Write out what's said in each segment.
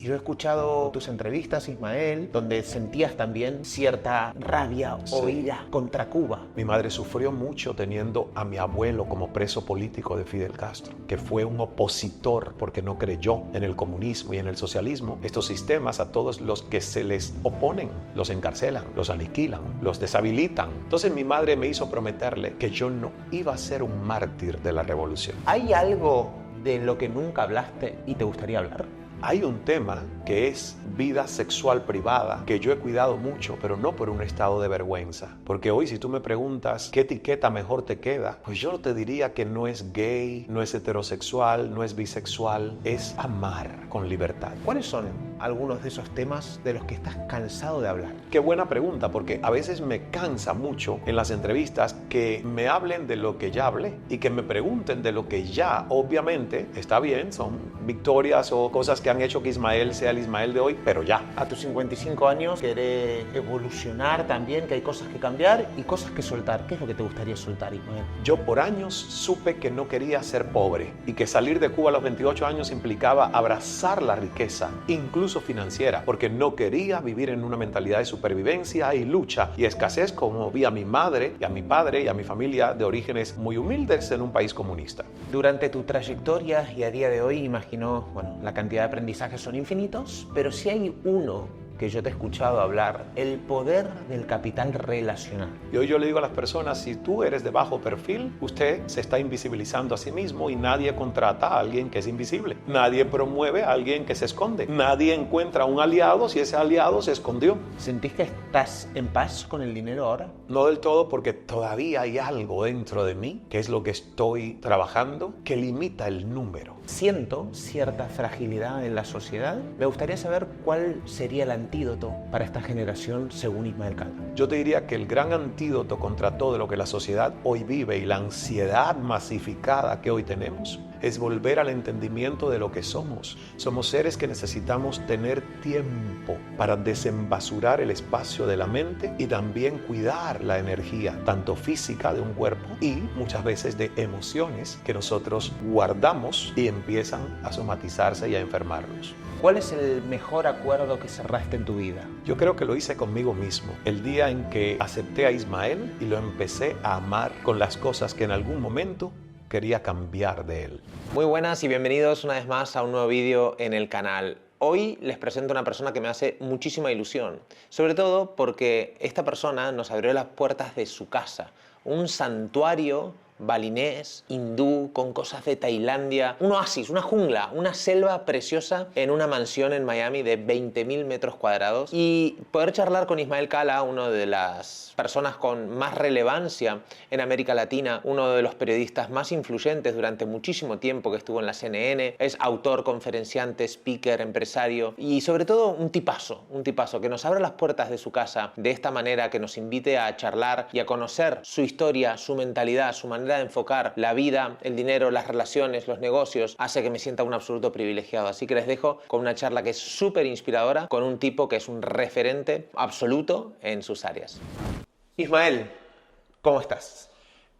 Yo he escuchado tus entrevistas, Ismael, donde sentías también cierta rabia o ira contra Cuba. Mi madre sufrió mucho teniendo a mi abuelo como preso político de Fidel Castro, que fue un opositor porque no creyó en el comunismo y en el socialismo. Estos sistemas, a todos los que se les oponen, los encarcelan, los aniquilan, los deshabilitan. Entonces mi madre me hizo prometerle que yo no iba a ser un mártir de la revolución. ¿Hay algo de lo que nunca hablaste y te gustaría hablar? Hay un tema que es vida sexual privada, que yo he cuidado mucho, pero no por un estado de vergüenza. Porque hoy si tú me preguntas qué etiqueta mejor te queda, pues yo te diría que no es gay, no es heterosexual, no es bisexual, es amar con libertad. ¿Cuáles son algunos de esos temas de los que estás cansado de hablar? Qué buena pregunta, porque a veces me cansa mucho en las entrevistas que me hablen de lo que ya hablé y que me pregunten de lo que ya, obviamente, está bien, son victorias o cosas que han hecho que Ismael sea el Ismael de hoy, pero ya. A tus 55 años querés evolucionar también, que hay cosas que cambiar y cosas que soltar. ¿Qué es lo que te gustaría soltar, Ismael? Yo por años supe que no quería ser pobre y que salir de Cuba a los 28 años implicaba abrazar la riqueza, incluso financiera, porque no quería vivir en una mentalidad de supervivencia y lucha y escasez como vi a mi madre y a mi padre y a mi familia de orígenes muy humildes en un país comunista. Durante tu trayectoria y a día de hoy, imagino, la cantidad de aprendizajes son infinitos, pero si hay uno que yo te he escuchado hablar, el poder del capital relacional. Y hoy yo le digo a las personas, si tú eres de bajo perfil, usted se está invisibilizando a sí mismo y nadie contrata a alguien que es invisible. Nadie promueve a alguien que se esconde. Nadie encuentra a un aliado si ese aliado se escondió. ¿Sentís que estás en paz con el dinero ahora? No del todo, porque todavía hay algo dentro de mí, que es lo que estoy trabajando, que limita el número. Siento cierta fragilidad en la sociedad. Me gustaría saber cuál sería el antídoto para esta generación según Ismael Cala. Yo te diría que el gran antídoto contra todo lo que la sociedad hoy vive y la ansiedad masificada que hoy tenemos es volver al entendimiento de lo que somos. Somos seres que necesitamos tener tiempo para desembasurar el espacio de la mente y también cuidar la energía, tanto física de un cuerpo y muchas veces de emociones que nosotros guardamos y empiezan a somatizarse y a enfermarnos. ¿Cuál es el mejor acuerdo que cerraste en tu vida? Yo creo que lo hice conmigo mismo. El día en que acepté a Ismael y lo empecé a amar con las cosas que en algún momento quería cambiar de él. Muy buenas y bienvenidos una vez más a un nuevo vídeo en el canal. Hoy les presento a una persona que me hace muchísima ilusión, sobre todo porque esta persona nos abrió las puertas de su casa, un santuario balinés, hindú, con cosas de Tailandia, un oasis, una jungla, una selva preciosa en una mansión en Miami de 20.000 metros cuadrados y poder charlar con Ismael Cala, una de las personas con más relevancia en América Latina, uno de los periodistas más influyentes durante muchísimo tiempo que estuvo en la CNN, es autor, conferenciante, speaker, empresario y sobre todo un tipazo que nos abra las puertas de su casa de esta manera, que nos invite a charlar y a conocer su historia, su mentalidad, su manera de enfocar la vida, el dinero, las relaciones, los negocios, hace que me sienta un absoluto privilegiado. Así que les dejo con una charla que es súper inspiradora con un tipo que es un referente absoluto en sus áreas. Ismael, ¿cómo estás?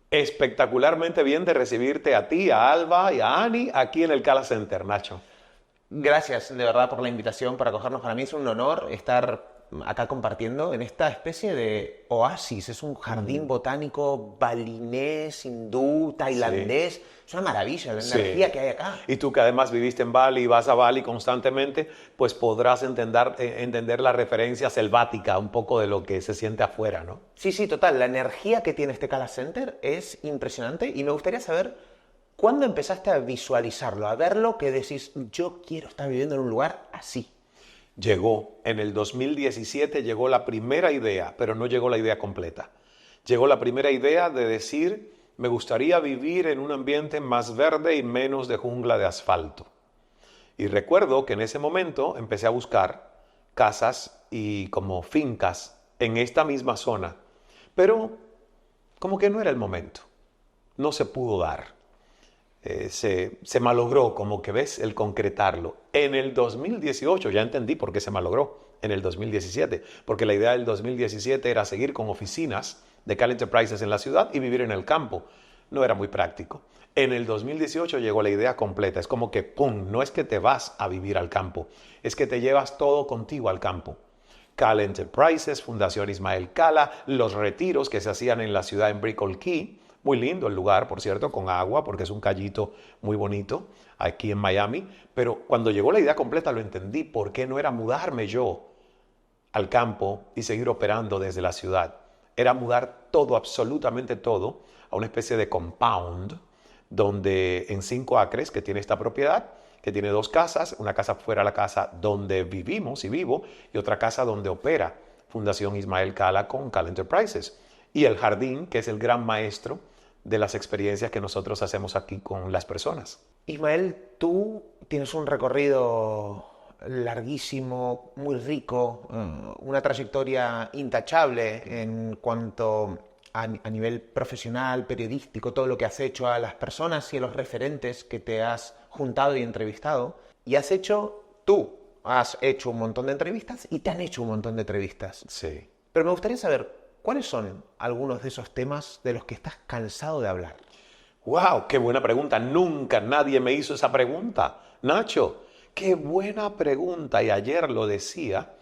Espectacularmente bien de recibirte a ti, a Alba y a Ani aquí en el Cala Center, Nacho. Gracias de verdad por la invitación, para acogernos. Para mí es un honor estar acá compartiendo en esta especie de oasis. Es un jardín botánico balinés, hindú, tailandés. Sí. Es una maravilla la energía que hay acá. Y tú que además viviste en Bali y vas a Bali constantemente, pues podrás entender la referencia selvática un poco de lo que se siente afuera, ¿no? Sí, total. La energía que tiene este Cala Center es impresionante y me gustaría saber ¿cuándo empezaste a visualizarlo, a verlo, que decís, yo quiero estar viviendo en un lugar así? Llegó, en el 2017 llegó la primera idea, pero no llegó la idea completa. Llegó la primera idea de decir, me gustaría vivir en un ambiente más verde y menos de jungla de asfalto. Y recuerdo que en ese momento empecé a buscar casas y como fincas en esta misma zona, pero como que no era el momento, no se pudo dar. Se malogró, como que ves, el concretarlo. En el 2018, ya entendí por qué se malogró en el 2017, porque la idea del 2017 era seguir con oficinas de Cala Enterprises en la ciudad y vivir en el campo. no era muy práctico. En el 2018 llegó la idea completa. Es como que, ¡pum!, no es que te vas a vivir al campo, es que te llevas todo contigo al campo. Cala Enterprises, Fundación Ismael Cala, los retiros que se hacían en la ciudad en Brickell Key, muy lindo el lugar, por cierto, con agua, porque es un callito muy bonito aquí en Miami. Pero cuando llegó la idea completa lo entendí. ¿Por qué no era mudarme yo al campo y seguir operando desde la ciudad? Era mudar todo, absolutamente todo, a una especie de compound donde en 5 acres que tiene esta propiedad, que tiene 2 casas, una casa fuera de la casa donde vivimos y vivo, y otra casa donde opera Fundación Ismael Cala con Cala Enterprises. Y el jardín, que es el gran maestro de las experiencias que nosotros hacemos aquí con las personas. Ismael, tú tienes un recorrido larguísimo, muy rico, una trayectoria intachable en cuanto a nivel profesional, periodístico, todo lo que has hecho, a las personas y a los referentes que te has juntado y entrevistado. Y has hecho un montón de entrevistas y te han hecho un montón de entrevistas. Sí. Pero me gustaría saber, ¿cuáles son algunos de esos temas de los que estás cansado de hablar? ¡Wow! ¡Qué buena pregunta! Nunca nadie me hizo esa pregunta. Nacho, qué buena pregunta. Y ayer lo decía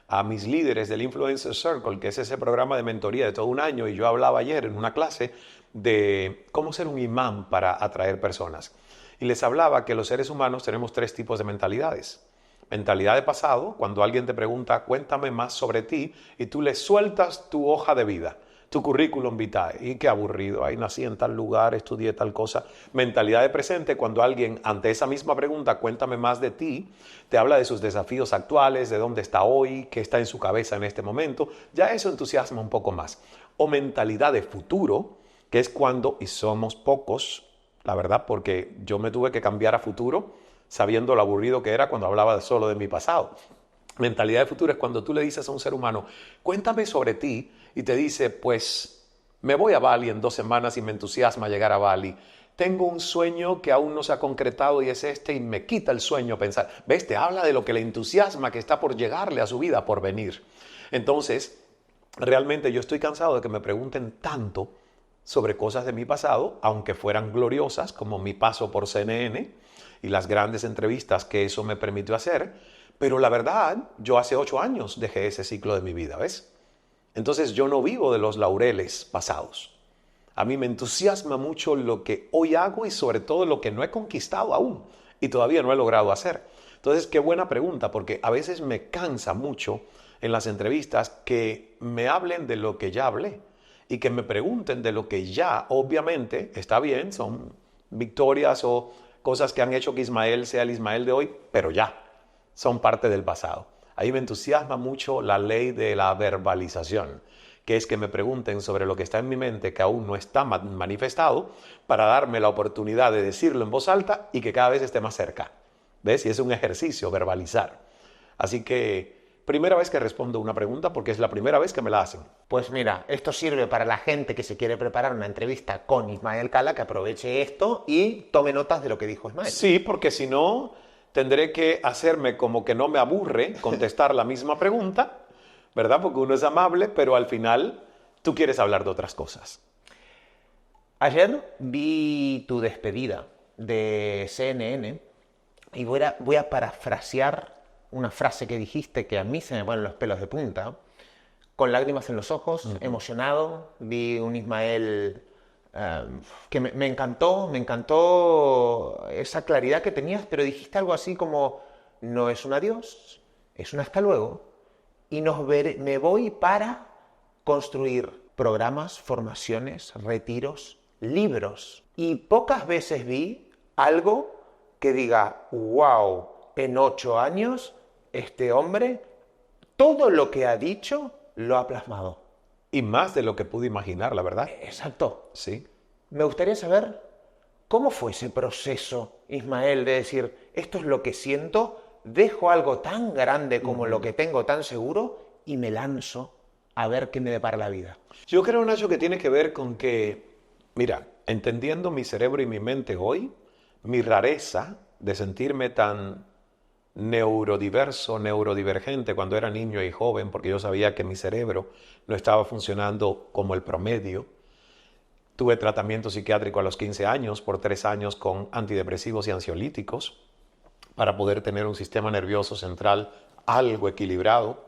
a mis líderes del Influencer Circle, que es ese programa de mentoría de todo un año, y yo hablaba ayer en una clase de cómo ser un imán para atraer personas. Y les hablaba que los seres humanos tenemos 3 tipos de mentalidades. Mentalidad de pasado, cuando alguien te pregunta, cuéntame más sobre ti, y tú le sueltas tu hoja de vida, tu currículum vitae, y qué aburrido, ahí nací en tal lugar, estudié tal cosa. Mentalidad de presente, cuando alguien ante esa misma pregunta, cuéntame más de ti, te habla de sus desafíos actuales, de dónde está hoy, qué está en su cabeza en este momento, ya eso entusiasma un poco más. O mentalidad de futuro, que es cuando, y somos pocos, la verdad, porque yo me tuve que cambiar a futuro, sabiendo lo aburrido que era cuando hablaba solo de mi pasado. Mentalidad de futuro es cuando tú le dices a un ser humano, cuéntame sobre ti, y te dice, pues me voy a Bali en 2 semanas y me entusiasma llegar a Bali. Tengo un sueño que aún no se ha concretado y es este, y me quita el sueño pensar. ¿Ves? Te habla de lo que le entusiasma, que está por llegarle a su vida, por venir. Entonces, realmente yo estoy cansado de que me pregunten tanto sobre cosas de mi pasado, aunque fueran gloriosas, como mi paso por CNN y las grandes entrevistas que eso me permitió hacer. Pero la verdad, yo hace 8 años dejé ese ciclo de mi vida, ¿ves? Entonces yo no vivo de los laureles pasados. A mí me entusiasma mucho lo que hoy hago y sobre todo lo que no he conquistado aún y todavía no he logrado hacer. Entonces, qué buena pregunta, porque a veces me cansa mucho en las entrevistas que me hablen de lo que ya hablé y que me pregunten de lo que ya, obviamente, está bien, son victorias o cosas que han hecho que Ismael sea el Ismael de hoy, pero ya, son parte del pasado. Ahí me entusiasma mucho la ley de la verbalización, que es que me pregunten sobre lo que está en mi mente que aún no está manifestado, para darme la oportunidad de decirlo en voz alta y que cada vez esté más cerca. ¿Ves? Y es un ejercicio verbalizar. Así que, primera vez que respondo una pregunta porque es la primera vez que me la hacen. Pues mira, esto sirve para la gente que se quiere preparar una entrevista con Ismael Cala, que aproveche esto y tome notas de lo que dijo Ismael. Sí, porque si no, tendré que hacerme como que no me aburre contestar la misma pregunta, ¿verdad? Porque uno es amable, pero al final tú quieres hablar de otras cosas. Ayer vi tu despedida de CNN y voy a parafrasear una frase que dijiste que a mí se me ponen los pelos de punta. Con lágrimas en los ojos, emocionado, vi un Ismael que me encantó esa claridad que tenías, pero dijiste algo así como, no es un adiós, es un hasta luego, y me voy para construir programas, formaciones, retiros, libros. Y pocas veces vi algo que diga, wow, en 8 años este hombre, todo lo que ha dicho, lo ha plasmado. Y más de lo que pude imaginar, la verdad. Exacto. Sí. Me gustaría saber cómo fue ese proceso, Ismael, de decir, esto es lo que siento, dejo algo tan grande como lo que tengo tan seguro y me lanzo a ver qué me depara la vida. Yo creo, Nacho, que tiene que ver con que, mira, entendiendo mi cerebro y mi mente hoy, mi rareza de sentirme tan neurodiverso, neurodivergente cuando era niño y joven, porque yo sabía que mi cerebro no estaba funcionando como el promedio, Tuve tratamiento psiquiátrico a los 15 años, por 3 años con antidepresivos y ansiolíticos, para poder tener un sistema nervioso central algo equilibrado.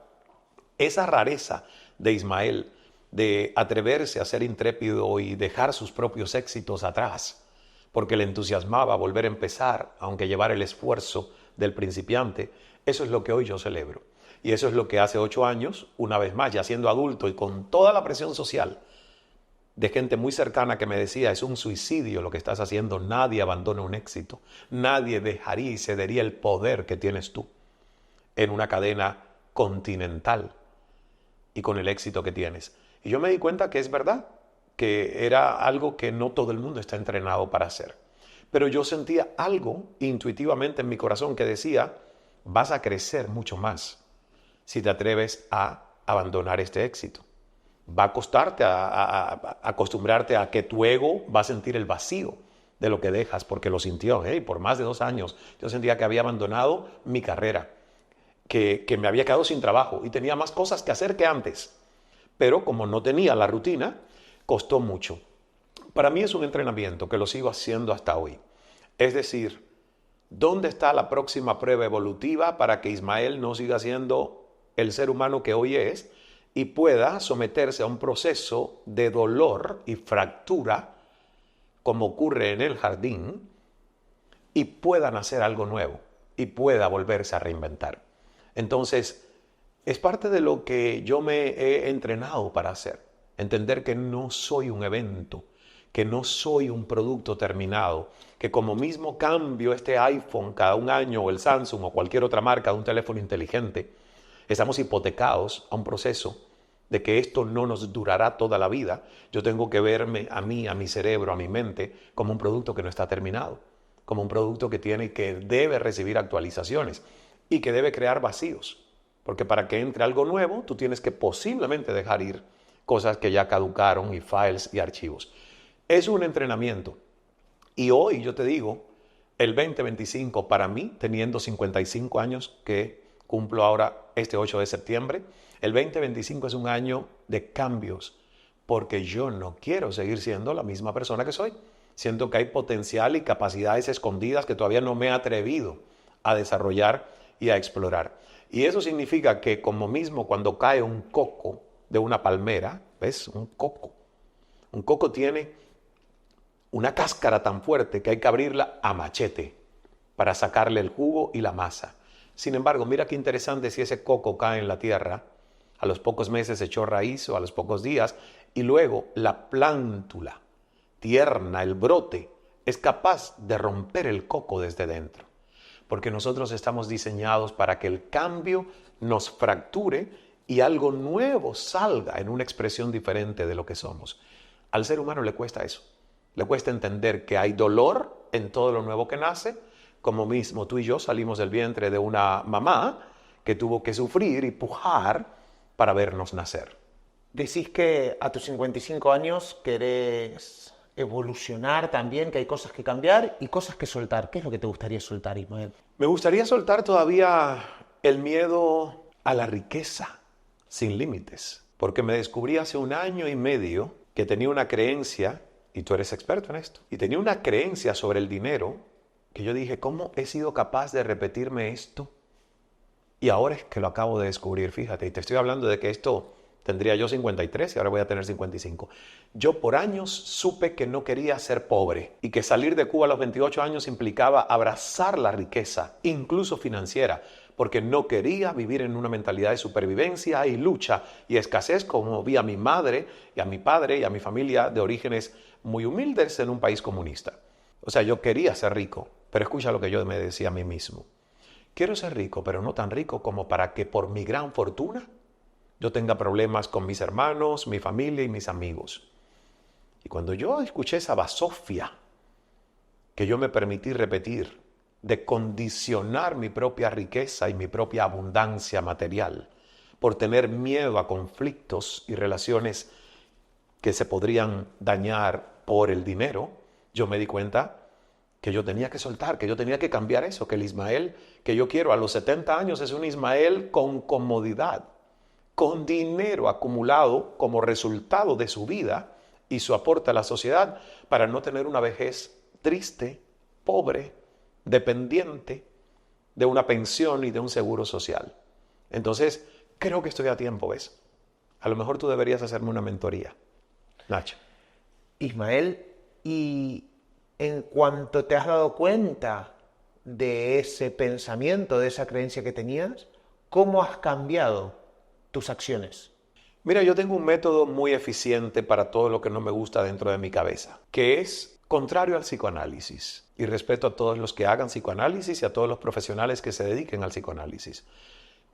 Esa rareza de Ismael de atreverse a ser intrépido y dejar sus propios éxitos atrás, porque le entusiasmaba volver a empezar, aunque llevara el esfuerzo del principiante, eso es lo que hoy yo celebro. Y eso es lo que hace 8 años, una vez más, ya siendo adulto y con toda la presión social de gente muy cercana que me decía, es un suicidio lo que estás haciendo, nadie abandona un éxito, nadie dejaría y cedería el poder que tienes tú en una cadena continental y con el éxito que tienes. Y yo me di cuenta que es verdad, que era algo que no todo el mundo está entrenado para hacer. Pero yo sentía algo intuitivamente en mi corazón que decía, vas a crecer mucho más si te atreves a abandonar este éxito. Va a costarte a acostumbrarte a que tu ego va a sentir el vacío de lo que dejas, porque lo sintió. Por más de 2 años yo sentía que había abandonado mi carrera, que me había quedado sin trabajo y tenía más cosas que hacer que antes. Pero como no tenía la rutina, costó mucho. Para mí es un entrenamiento que lo sigo haciendo hasta hoy. Es decir, ¿dónde está la próxima prueba evolutiva para que Ismael no siga siendo el ser humano que hoy es y pueda someterse a un proceso de dolor y fractura, como ocurre en el jardín, y pueda nacer algo nuevo y pueda volverse a reinventar? Entonces, es parte de lo que yo me he entrenado para hacer. Entender que no soy un evento, que no soy un producto terminado, que como mismo cambio este iPhone cada 1 año o el Samsung o cualquier otra marca de un teléfono inteligente, estamos hipotecados a un proceso de que esto no nos durará toda la vida. Yo tengo que verme a mí, a mi cerebro, a mi mente, como un producto que no está terminado, como un producto que debe recibir actualizaciones y que debe crear vacíos. Porque para que entre algo nuevo, tú tienes que posiblemente dejar ir cosas que ya caducaron y files y archivos. Es un entrenamiento. Y hoy yo te digo, el 2025 para mí, teniendo 55 años que cumplo ahora este 8 de septiembre, el 2025 es un año de cambios, porque yo no quiero seguir siendo la misma persona que soy. Siento que hay potencial y capacidades escondidas que todavía no me he atrevido a desarrollar y a explorar. Y eso significa que como mismo cuando cae un coco de una palmera, ¿ves? Un coco tiene una cáscara tan fuerte que hay que abrirla a machete para sacarle el jugo y la masa. Sin embargo, mira qué interesante si ese coco cae en la tierra, a los pocos meses echó raíz o a los pocos días, y luego la plántula tierna, el brote, es capaz de romper el coco desde dentro. Porque nosotros estamos diseñados para que el cambio nos fracture y algo nuevo salga en una expresión diferente de lo que somos. Al ser humano le cuesta eso. Le cuesta entender que hay dolor en todo lo nuevo que nace, como mismo tú y yo salimos del vientre de una mamá que tuvo que sufrir y pujar para vernos nacer. Decís que a tus 55 años querés evolucionar también, que hay cosas que cambiar y cosas que soltar. ¿Qué es lo que te gustaría soltar, Ismael? Me gustaría soltar todavía el miedo a la riqueza sin límites, porque me descubrí hace 1 año y medio que tenía una creencia, y tú eres experto en esto, y tenía una creencia sobre el dinero que yo dije, ¿cómo he sido capaz de repetirme esto? Y ahora es que lo acabo de descubrir, fíjate, y te estoy hablando de que esto tendría yo 53 y ahora voy a tener 55. Yo por años supe que no quería ser pobre y que salir de Cuba a los 28 años implicaba abrazar la riqueza, incluso financiera, porque no quería vivir en una mentalidad de supervivencia y lucha y escasez como vi a mi madre y a mi padre y a mi familia de orígenes muy humildes en un país comunista. O sea, yo quería ser rico, pero escucha lo que yo me decía a mí mismo. Quiero ser rico, pero no tan rico como para que por mi gran fortuna yo tenga problemas con mis hermanos, mi familia y mis amigos. Y cuando yo escuché esa basofia que yo me permití repetir, de condicionar mi propia riqueza y mi propia abundancia material por tener miedo a conflictos y relaciones que se podrían dañar por el dinero, yo me di cuenta que yo tenía que soltar, que yo tenía que cambiar eso, que el Ismael que yo quiero a los 70 años es un Ismael con comodidad, con dinero acumulado como resultado de su vida y su aporte a la sociedad para no tener una vejez triste, pobre, dependiente de una pensión y de un seguro social. Entonces, creo que estoy a tiempo, ¿ves? A lo mejor tú deberías hacerme una mentoría, Nacho. Ismael, y en cuanto te has dado cuenta de ese pensamiento, de esa creencia que tenías, ¿cómo has cambiado tus acciones? Mira, yo tengo un método muy eficiente para todo lo que no me gusta dentro de mi cabeza, que es contrario al psicoanálisis. Y respeto a todos los que hagan psicoanálisis y a todos los profesionales que se dediquen al psicoanálisis.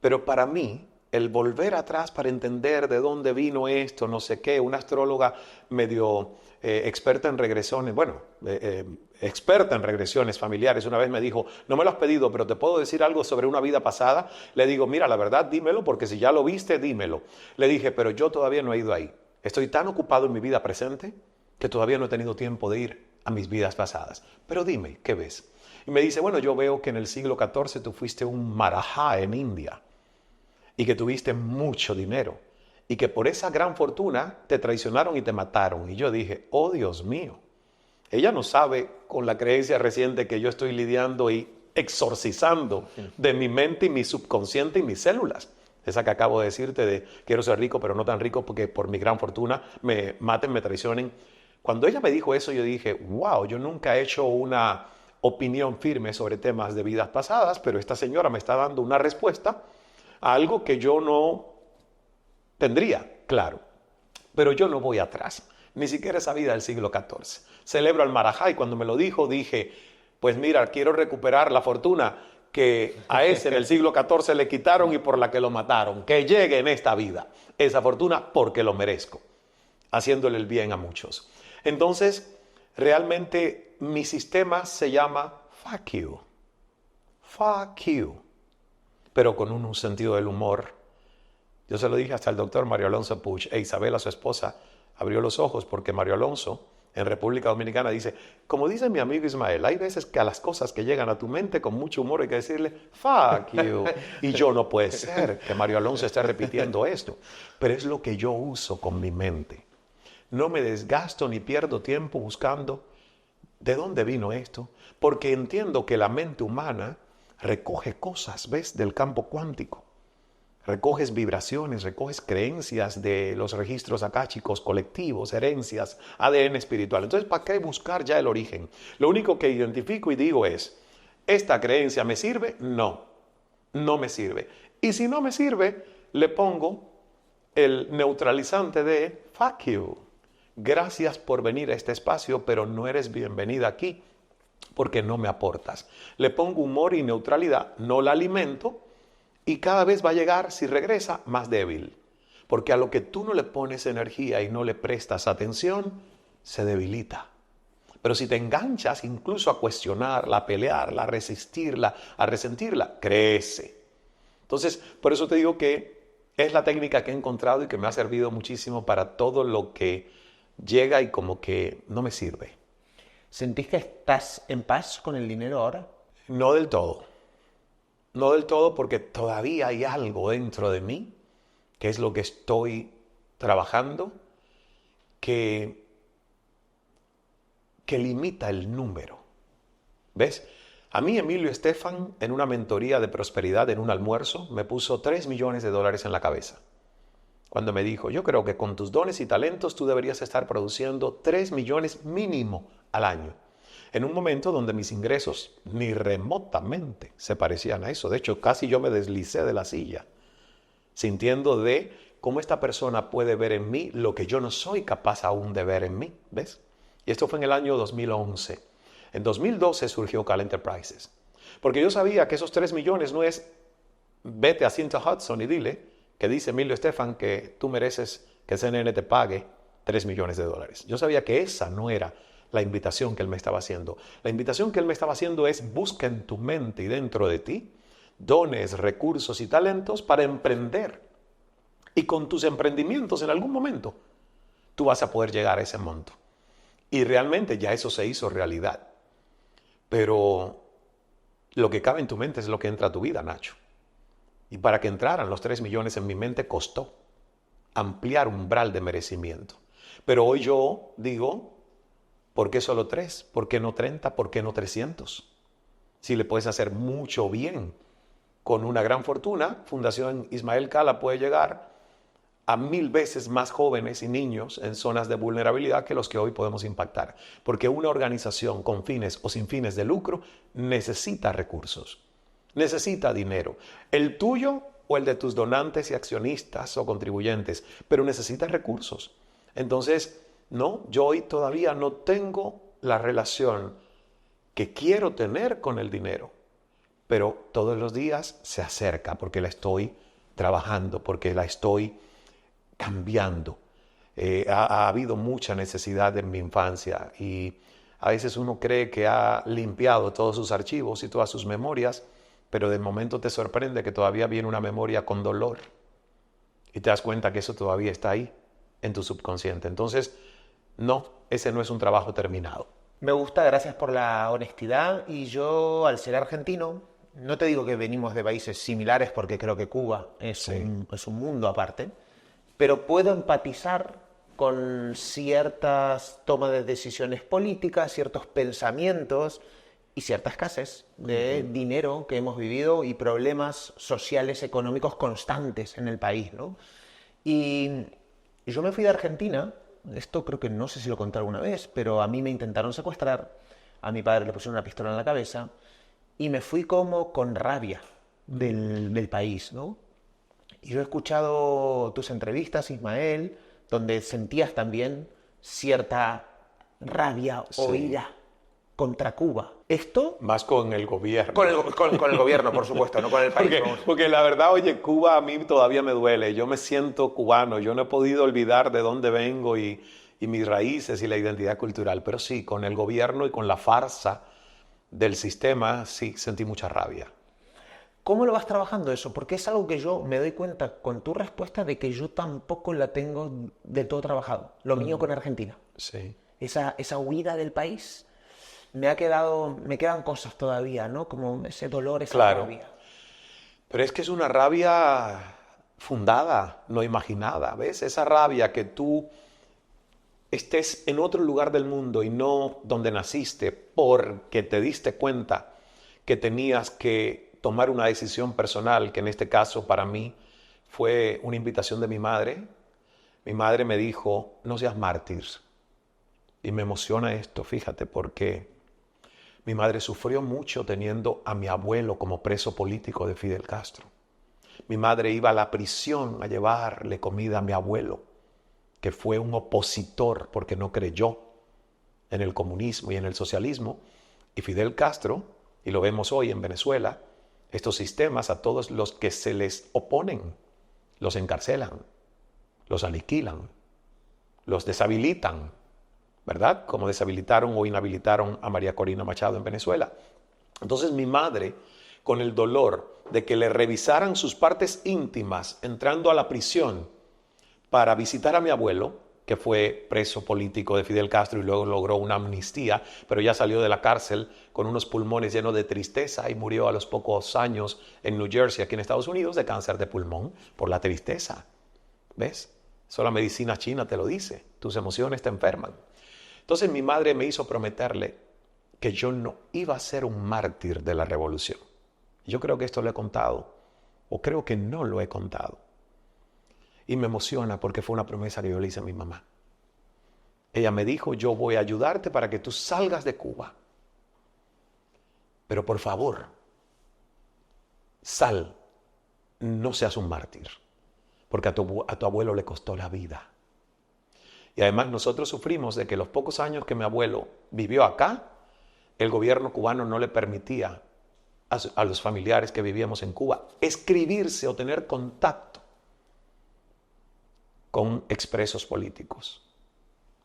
Pero para mí, el volver atrás para entender de dónde vino esto, no sé qué, una astróloga medio experta en regresiones, experta en regresiones familiares, una vez me dijo, no me lo has pedido, pero te puedo decir algo sobre una vida pasada. Le digo, mira, la verdad, dímelo, porque si ya lo viste, dímelo. Le dije, pero yo todavía no he ido ahí. Estoy tan ocupado en mi vida presente que todavía no he tenido tiempo de ir a mis vidas pasadas. Pero dime, ¿qué ves? Y me dice, bueno, yo veo que en el siglo XIV tú fuiste un marajá en India y que tuviste mucho dinero y que por esa gran fortuna te traicionaron y te mataron. Y yo dije, oh Dios mío, ella no sabe con la creencia reciente que yo estoy lidiando y exorcizando de mi mente y mi subconsciente y mis células. Esa que acabo de decirte de quiero ser rico pero no tan rico porque por mi gran fortuna me maten, me traicionen. Cuando ella me dijo eso yo dije, wow, yo nunca he hecho una opinión firme sobre temas de vidas pasadas, pero esta señora me está dando una respuesta a algo que yo no tendría claro. Pero yo no voy atrás, ni siquiera esa vida del siglo XIV. Celebro al Marajá y cuando me lo dijo dije, pues mira, quiero recuperar la fortuna que a ese en el siglo XIV le quitaron y por la que lo mataron. Que llegue en esta vida esa fortuna porque lo merezco, haciéndole el bien a muchos. Entonces, realmente mi sistema se llama fuck you. Fuck you. Pero con un sentido del humor. Yo se lo dije hasta al doctor Mario Alonso Puig. E Isabela, su esposa, abrió los ojos porque Mario Alonso, en República Dominicana, dice, como dice mi amigo Ismael, hay veces que a las cosas que llegan a tu mente con mucho humor hay que decirle, fuck you. Y yo no puede ser que Mario Alonso esté repitiendo esto. Pero es lo que yo uso con mi mente. No me desgasto ni pierdo tiempo buscando de dónde vino esto, porque entiendo que la mente humana recoge cosas, ¿ves?, del campo cuántico. Recoges vibraciones, recoges creencias de los registros akáshicos colectivos, herencias, ADN espiritual. Entonces, ¿para qué buscar ya el origen? Lo único que identifico y digo es, ¿esta creencia me sirve? No, no me sirve. Y si no me sirve, le pongo el neutralizante de fuck you. Gracias por venir a este espacio, pero no eres bienvenida aquí porque no me aportas. Le pongo humor y neutralidad, no la alimento y cada vez va a llegar, si regresa, más débil. Porque a lo que tú no le pones energía y no le prestas atención, se debilita. Pero si te enganchas incluso a cuestionarla, a pelearla, a resistirla, a resentirla, crece. Entonces, por eso te digo que es la técnica que he encontrado y que me ha servido muchísimo para todo lo que llega y como que no me sirve. ¿Sentís que estás en paz con el dinero ahora? No del todo. No del todo porque todavía hay algo dentro de mí, que es lo que estoy trabajando, que limita el número. ¿Ves? A mí Emilio Estefan, en una mentoría de prosperidad, en un almuerzo, me puso $3 millones en la cabeza. Cuando me dijo, yo creo que con tus dones y talentos tú deberías estar produciendo 3 millones mínimo al año. En un momento donde mis ingresos ni remotamente se parecían a eso. De hecho, casi yo me deslicé de la silla, sintiendo de cómo esta persona puede ver en mí lo que yo no soy capaz aún de ver en mí. ¿Ves? Y esto fue en el año 2011. En 2012 surgió Cal Enterprises. Porque yo sabía que esos 3 millones no es vete a Cynthia Hudson y dile que dice Emilio Estefan que tú mereces que CNN te pague $3 millones. Yo sabía que esa no era la invitación que él me estaba haciendo. La invitación que él me estaba haciendo es busca en tu mente y dentro de ti dones, recursos y talentos para emprender. Y con tus emprendimientos en algún momento tú vas a poder llegar a ese monto. Y realmente ya eso se hizo realidad. Pero lo que cabe en tu mente es lo que entra a tu vida, Nacho. Y para que entraran los 3 millones en mi mente costó ampliar umbral de merecimiento. Pero hoy yo digo, ¿por qué solo 3? ¿Por qué no 30? ¿Por qué no 300? Si le puedes hacer mucho bien con una gran fortuna, Fundación Ismael Cala puede llegar a 1000 veces más jóvenes y niños en zonas de vulnerabilidad que los que hoy podemos impactar. Porque una organización con fines o sin fines de lucro necesita recursos, necesita dinero. El tuyo o el de tus donantes y accionistas o contribuyentes, pero necesita recursos. Entonces, no, yo hoy todavía no tengo la relación que quiero tener con el dinero, pero todos los días se acerca porque la estoy trabajando, porque la estoy cambiando. Ha habido mucha necesidad en mi infancia y a veces uno cree que ha limpiado todos sus archivos y todas sus memorias, pero de momento te sorprende que todavía viene una memoria con dolor y te das cuenta que eso todavía está ahí en tu subconsciente. Entonces, no, ese no es un trabajo terminado. Me gusta, gracias por la honestidad. Y yo, al ser argentino, no te digo que venimos de países similares porque creo que Cuba es un mundo aparte, pero puedo empatizar con ciertas tomas de decisiones políticas, ciertos pensamientos y cierta escasez de dinero que hemos vivido y problemas sociales, económicos constantes en el país, ¿no? Y yo me fui de Argentina, esto creo que no sé si lo conté alguna vez, pero a mí me intentaron secuestrar, a mi padre le pusieron una pistola en la cabeza y me fui como con rabia del país, ¿no? Y yo he escuchado tus entrevistas, Ismael, donde sentías también cierta rabia o ira contra Cuba. Esto... Más con el gobierno. Con el gobierno, por supuesto, no con el país. Porque la verdad, oye, Cuba a mí todavía me duele. Yo me siento cubano. Yo no he podido olvidar de dónde vengo y mis raíces y la identidad cultural. Pero sí, con el gobierno y con la farsa del sistema, sí, sentí mucha rabia. ¿Cómo lo vas trabajando eso? Porque es algo que yo me doy cuenta con tu respuesta de que yo tampoco la tengo del todo trabajado. Lo mío con Argentina. Sí. Esa huida del país me quedan cosas todavía, ¿no? Como ese dolor, esa rabia. Pero es que es una rabia fundada, no imaginada, ¿ves? Esa rabia que tú estés en otro lugar del mundo y no donde naciste porque te diste cuenta que tenías que tomar una decisión personal, que en este caso para mí fue una invitación de mi madre. Mi madre me dijo, no seas mártir. Y me emociona esto, fíjate, porque mi madre sufrió mucho teniendo a mi abuelo como preso político de Fidel Castro. Mi madre iba a la prisión a llevarle comida a mi abuelo, que fue un opositor porque no creyó en el comunismo y en el socialismo. Y Fidel Castro, y lo vemos hoy en Venezuela, estos sistemas a todos los que se les oponen, los encarcelan, los aniquilan, los deshabilitan, ¿verdad? Como deshabilitaron o inhabilitaron a María Corina Machado en Venezuela. Entonces mi madre, con el dolor de que le revisaran sus partes íntimas entrando a la prisión para visitar a mi abuelo, que fue preso político de Fidel Castro y luego logró una amnistía, pero ya salió de la cárcel con unos pulmones llenos de tristeza y murió a los pocos años en New Jersey, aquí en Estados Unidos, de cáncer de pulmón por la tristeza. ¿Ves? Eso la medicina china te lo dice. Tus emociones te enferman. Entonces mi madre me hizo prometerle que yo no iba a ser un mártir de la revolución. Yo creo que esto lo he contado, o creo que no lo he contado. Y me emociona porque fue una promesa que yo le hice a mi mamá. Ella me dijo, yo voy a ayudarte para que tú salgas de Cuba. Pero por favor, sal, no seas un mártir, porque a tu abuelo le costó la vida. Y además nosotros sufrimos de que los pocos años que mi abuelo vivió acá, el gobierno cubano no le permitía a los familiares que vivíamos en Cuba escribirse o tener contacto con expresos políticos.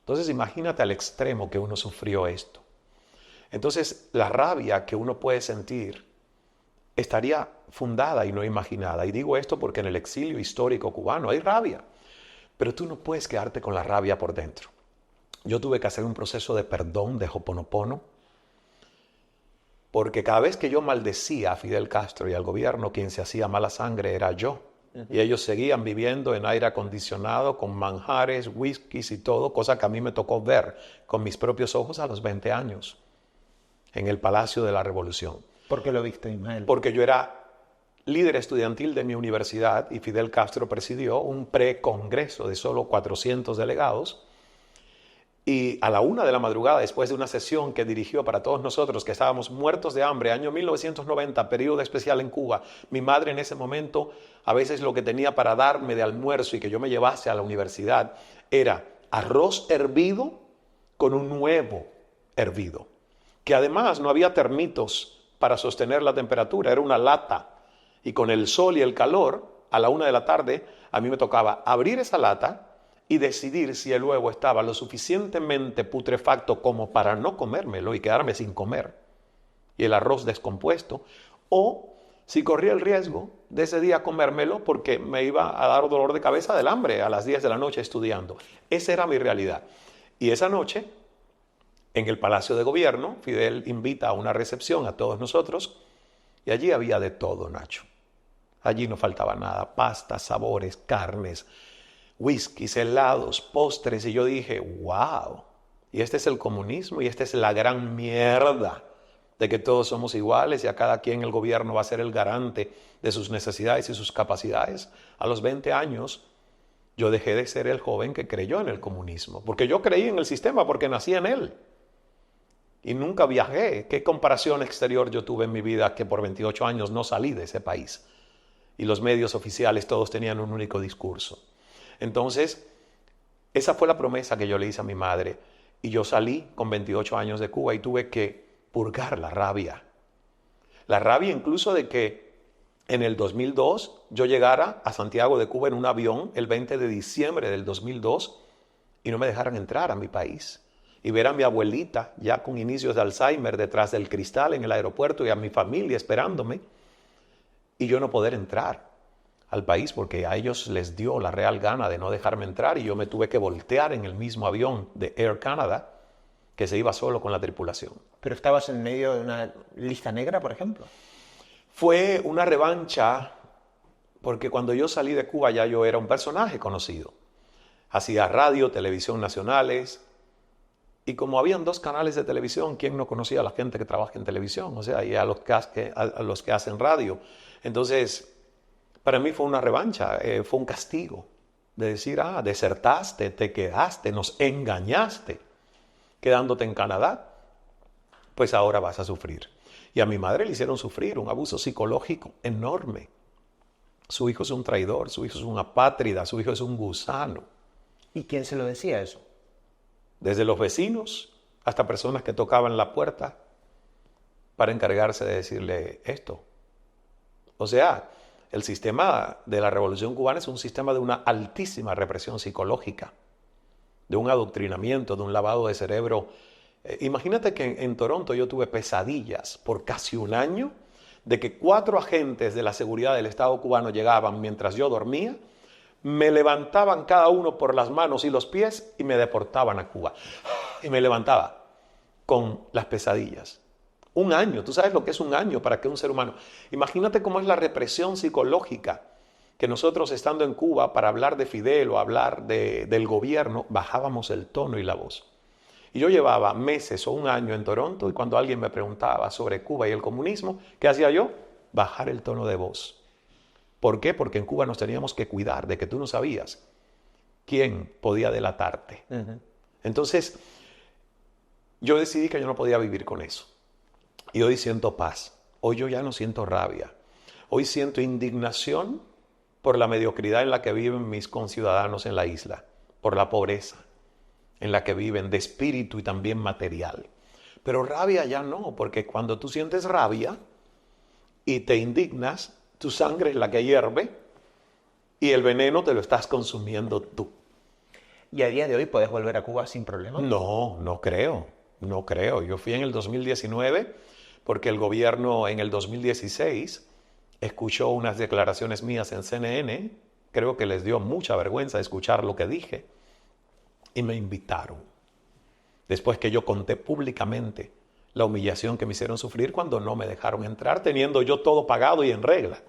Entonces imagínate al extremo que uno sufrió esto. Entonces la rabia que uno puede sentir estaría fundada y no imaginada. Y digo esto porque en el exilio histórico cubano hay rabia, pero tú no puedes quedarte con la rabia por dentro. Yo tuve que hacer un proceso de perdón, de Ho'oponopono, porque cada vez que yo maldecía a Fidel Castro y al gobierno, quien se hacía mala sangre era yo. Y ellos seguían viviendo en aire acondicionado, con manjares, whiskies y todo, cosa que a mí me tocó ver con mis propios ojos a los 20 años, en el Palacio de la Revolución. ¿Por qué lo viste, Ismael? Porque yo era líder estudiantil de mi universidad y Fidel Castro presidió un precongreso de solo 400 delegados. Y a la 1 de la madrugada, después de una sesión que dirigió para todos nosotros, que estábamos muertos de hambre, año 1990, periodo especial en Cuba, mi madre en ese momento, a veces lo que tenía para darme de almuerzo y que yo me llevase a la universidad, era arroz hervido con un huevo hervido, que además no había termitos para sostener la temperatura, era una lata. Y con el sol y el calor, a la 1 de la tarde, a mí me tocaba abrir esa lata y decidir si el huevo estaba lo suficientemente putrefacto como para no comérmelo y quedarme sin comer, y el arroz descompuesto, o si corría el riesgo de ese día comérmelo porque me iba a dar dolor de cabeza del hambre a las 10 de la noche estudiando. Esa era mi realidad. Y esa noche, en el Palacio de Gobierno, Fidel invita a una recepción a todos nosotros, y allí había de todo, Nacho. Allí no faltaba nada: pastas, sabores, carnes, whiskies, helados, postres, y yo dije, wow, y este es el comunismo, y esta es la gran mierda de que todos somos iguales y a cada quien el gobierno va a ser el garante de sus necesidades y sus capacidades. A los 20 años yo dejé de ser el joven que creyó en el comunismo, porque yo creí en el sistema porque nací en él y nunca viajé. ¿Qué comparación exterior yo tuve en mi vida que por 28 años no salí de ese país? Y los medios oficiales todos tenían un único discurso. Entonces, esa fue la promesa que yo le hice a mi madre. Y yo salí con 28 años de Cuba y tuve que purgar la rabia. La rabia incluso de que en el 2002 yo llegara a Santiago de Cuba en un avión el 20 de diciembre del 2002 y no me dejaran entrar a mi país. Y ver a mi abuelita ya con inicios de Alzheimer detrás del cristal en el aeropuerto y a mi familia esperándome y yo no poder entrar al país porque a ellos les dio la real gana de no dejarme entrar y yo me tuve que voltear en el mismo avión de Air Canada que se iba solo con la tripulación. ¿Pero estabas en medio de una lista negra, por ejemplo? Fue una revancha porque cuando yo salí de Cuba ya yo era un personaje conocido. Hacía radio, televisión nacionales y como habían 2 canales de televisión, ¿quién no conocía a la gente que trabaja en televisión? O sea, y a los que hacen radio. Entonces, para mí fue una revancha, fue un castigo de decir, desertaste, te quedaste, nos engañaste, quedándote en Canadá, pues ahora vas a sufrir. Y a mi madre le hicieron sufrir un abuso psicológico enorme. Su hijo es un traidor, su hijo es una apátrida, su hijo es un gusano. ¿Y quién se lo decía eso? Desde los vecinos hasta personas que tocaban la puerta para encargarse de decirle esto. O sea, el sistema de la Revolución Cubana es un sistema de una altísima represión psicológica, de un adoctrinamiento, de un lavado de cerebro. Imagínate que en Toronto yo tuve pesadillas por casi un año de que 4 agentes de la seguridad del Estado cubano llegaban mientras yo dormía, me levantaban cada uno por las manos y los pies y me deportaban a Cuba. Y me levantaba con las pesadillas. Un año, tú sabes lo que es un año para que un ser humano. Imagínate cómo es la represión psicológica que nosotros estando en Cuba para hablar de Fidel o hablar del gobierno, bajábamos el tono y la voz. Y yo llevaba meses o un año en Toronto y cuando alguien me preguntaba sobre Cuba y el comunismo, ¿qué hacía yo? Bajar el tono de voz. ¿Por qué? Porque en Cuba nos teníamos que cuidar de que tú no sabías quién podía delatarte. Entonces, yo decidí que yo no podía vivir con eso. Y hoy siento paz. Hoy yo ya no siento rabia. Hoy siento indignación por la mediocridad en la que viven mis conciudadanos en la isla, por la pobreza en la que viven de espíritu y también material. Pero rabia ya no, porque cuando tú sientes rabia y te indignas, tu sangre es la que hierve y el veneno te lo estás consumiendo tú. ¿Y a día de hoy puedes volver a Cuba sin problema? No creo. Yo fui en el 2019 porque el gobierno en el 2016 escuchó unas declaraciones mías en CNN, creo que les dio mucha vergüenza escuchar lo que dije, y me invitaron. Después que yo conté públicamente la humillación que me hicieron sufrir cuando no me dejaron entrar, teniendo yo todo pagado y en regla.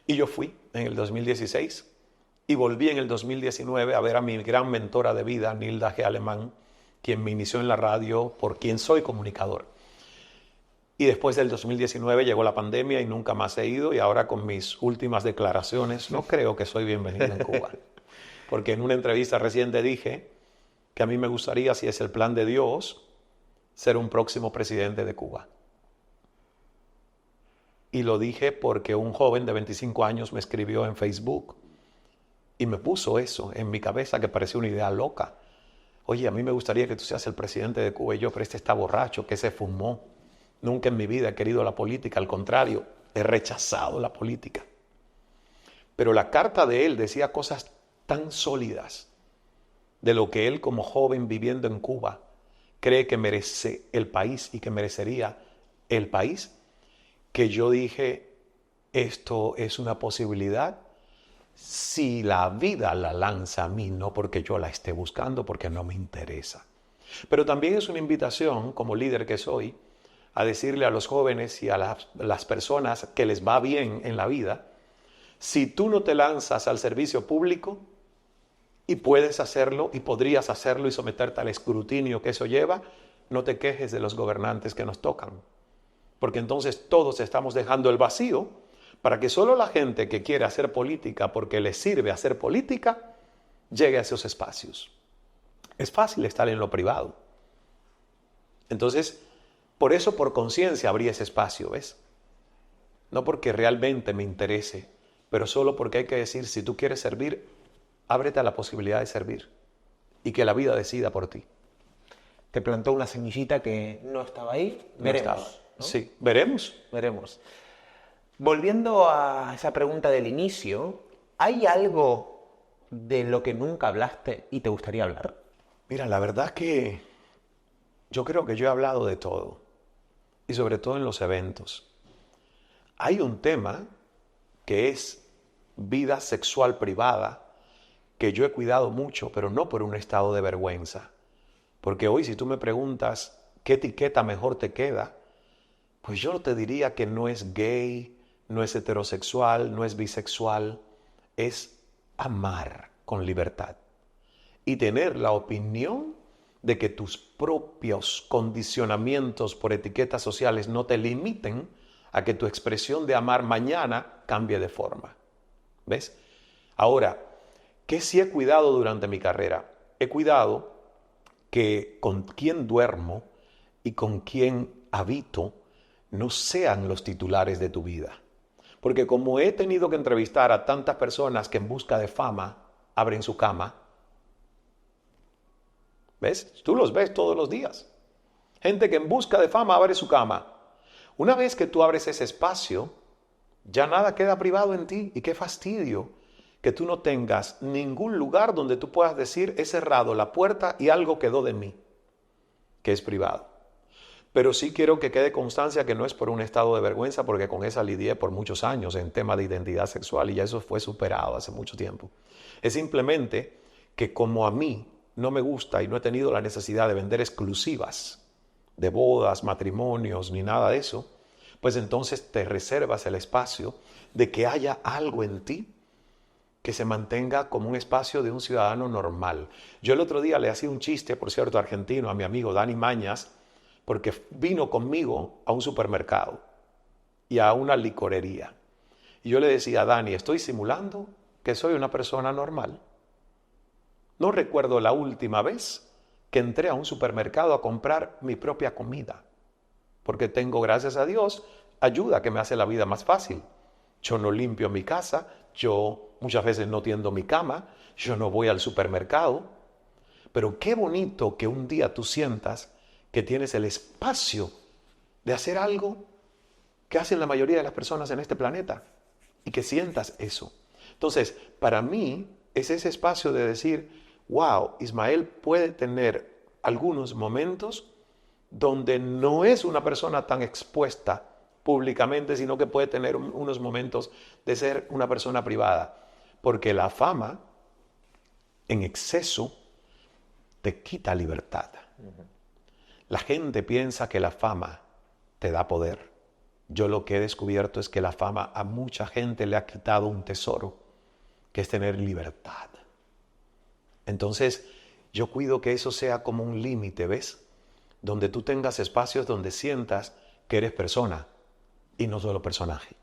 Y yo fui en el 2016 y volví en el 2019 a ver a mi gran mentora de vida, Nilda G. Alemán, quien me inició en la radio, por quien soy comunicador. Y después del 2019 llegó la pandemia y nunca más he ido, y ahora con mis últimas declaraciones no creo que soy bienvenido en Cuba. Porque en una entrevista reciente dije que a mí me gustaría, si es el plan de Dios, ser un próximo presidente de Cuba. Y lo dije porque un joven de 25 años me escribió en Facebook y me puso eso en mi cabeza, que parecía una idea loca. Oye, a mí me gustaría que tú seas el presidente de Cuba. Y yo, pero este está borracho, que se fumó. Nunca en mi vida he querido la política, al contrario, he rechazado la política. Pero la carta de él decía cosas tan sólidas de lo que él, como joven viviendo en Cuba, cree que merece el país y que merecería el país, que yo dije, esto es una posibilidad si la vida la lanza a mí, no porque yo la esté buscando, porque no me interesa. Pero también es una invitación, como líder que soy, a decirle a los jóvenes y a las personas que les va bien en la vida, si tú no te lanzas al servicio público, y puedes hacerlo, y podrías hacerlo y someterte al escrutinio que eso lleva, no te quejes de los gobernantes que nos tocan. Porque entonces todos estamos dejando el vacío para que solo la gente que quiere hacer política porque le sirve hacer política, llegue a esos espacios. Es fácil estar en lo privado. Entonces, por eso, por conciencia, abrí ese espacio, ¿ves? No porque realmente me interese, pero solo porque hay que decir, si tú quieres servir, ábrete a la posibilidad de servir y que la vida decida por ti. Te plantó una semillita que no estaba ahí. Veremos. ¿No? Sí, veremos. Veremos. Volviendo a esa pregunta del inicio, ¿hay algo de lo que nunca hablaste y te gustaría hablar? Mira, la verdad que yo creo que yo he hablado de todo, y sobre todo en los eventos. Hay un tema que es vida sexual privada, que yo he cuidado mucho, pero no por un estado de vergüenza. Porque hoy, si tú me preguntas qué etiqueta mejor te queda, pues yo te diría que no es gay, no es heterosexual, no es bisexual, es amar con libertad y tener la opinión de que tus propios condicionamientos por etiquetas sociales no te limiten a que tu expresión de amar mañana cambie de forma. ¿Ves? Ahora, ¿qué sí he cuidado durante mi carrera? He cuidado que con quién duermo y con quién habito no sean los titulares de tu vida. Porque como he tenido que entrevistar a tantas personas que en busca de fama abren su cama, ¿ves? Tú los ves todos los días. Gente que en busca de fama abre su cama. Una vez que tú abres ese espacio, ya nada queda privado en ti. Y qué fastidio que tú no tengas ningún lugar donde tú puedas decir, he cerrado la puerta y algo quedó de mí, que es privado. Pero sí quiero que quede constancia que no es por un estado de vergüenza, porque con esa lidié por muchos años en tema de identidad sexual y ya eso fue superado hace mucho tiempo. Es simplemente que como a mí no me gusta y no he tenido la necesidad de vender exclusivas de bodas, matrimonios, ni nada de eso, pues entonces te reservas el espacio de que haya algo en ti que se mantenga como un espacio de un ciudadano normal. Yo el otro día le hacía un chiste, por cierto, argentino, a mi amigo Dani Mañas, porque vino conmigo a un supermercado y a una licorería. Y yo le decía a Dani, estoy simulando que soy una persona normal. No recuerdo la última vez que entré a un supermercado a comprar mi propia comida, porque tengo, gracias a Dios, ayuda que me hace la vida más fácil. Yo no limpio mi casa, yo muchas veces no tiendo mi cama, yo no voy al supermercado. Pero qué bonito que un día tú sientas que tienes el espacio de hacer algo que hacen la mayoría de las personas en este planeta y que sientas eso. Entonces, para mí es ese espacio de decir, wow, Ismael puede tener algunos momentos donde no es una persona tan expuesta públicamente, sino que puede tener unos momentos de ser una persona privada. Porque la fama en exceso te quita libertad. La gente piensa que la fama te da poder. Yo lo que he descubierto es que la fama a mucha gente le ha quitado un tesoro, que es tener libertad. Entonces, yo cuido que eso sea como un límite, ¿ves? Donde tú tengas espacios donde sientas que eres persona y no solo personaje.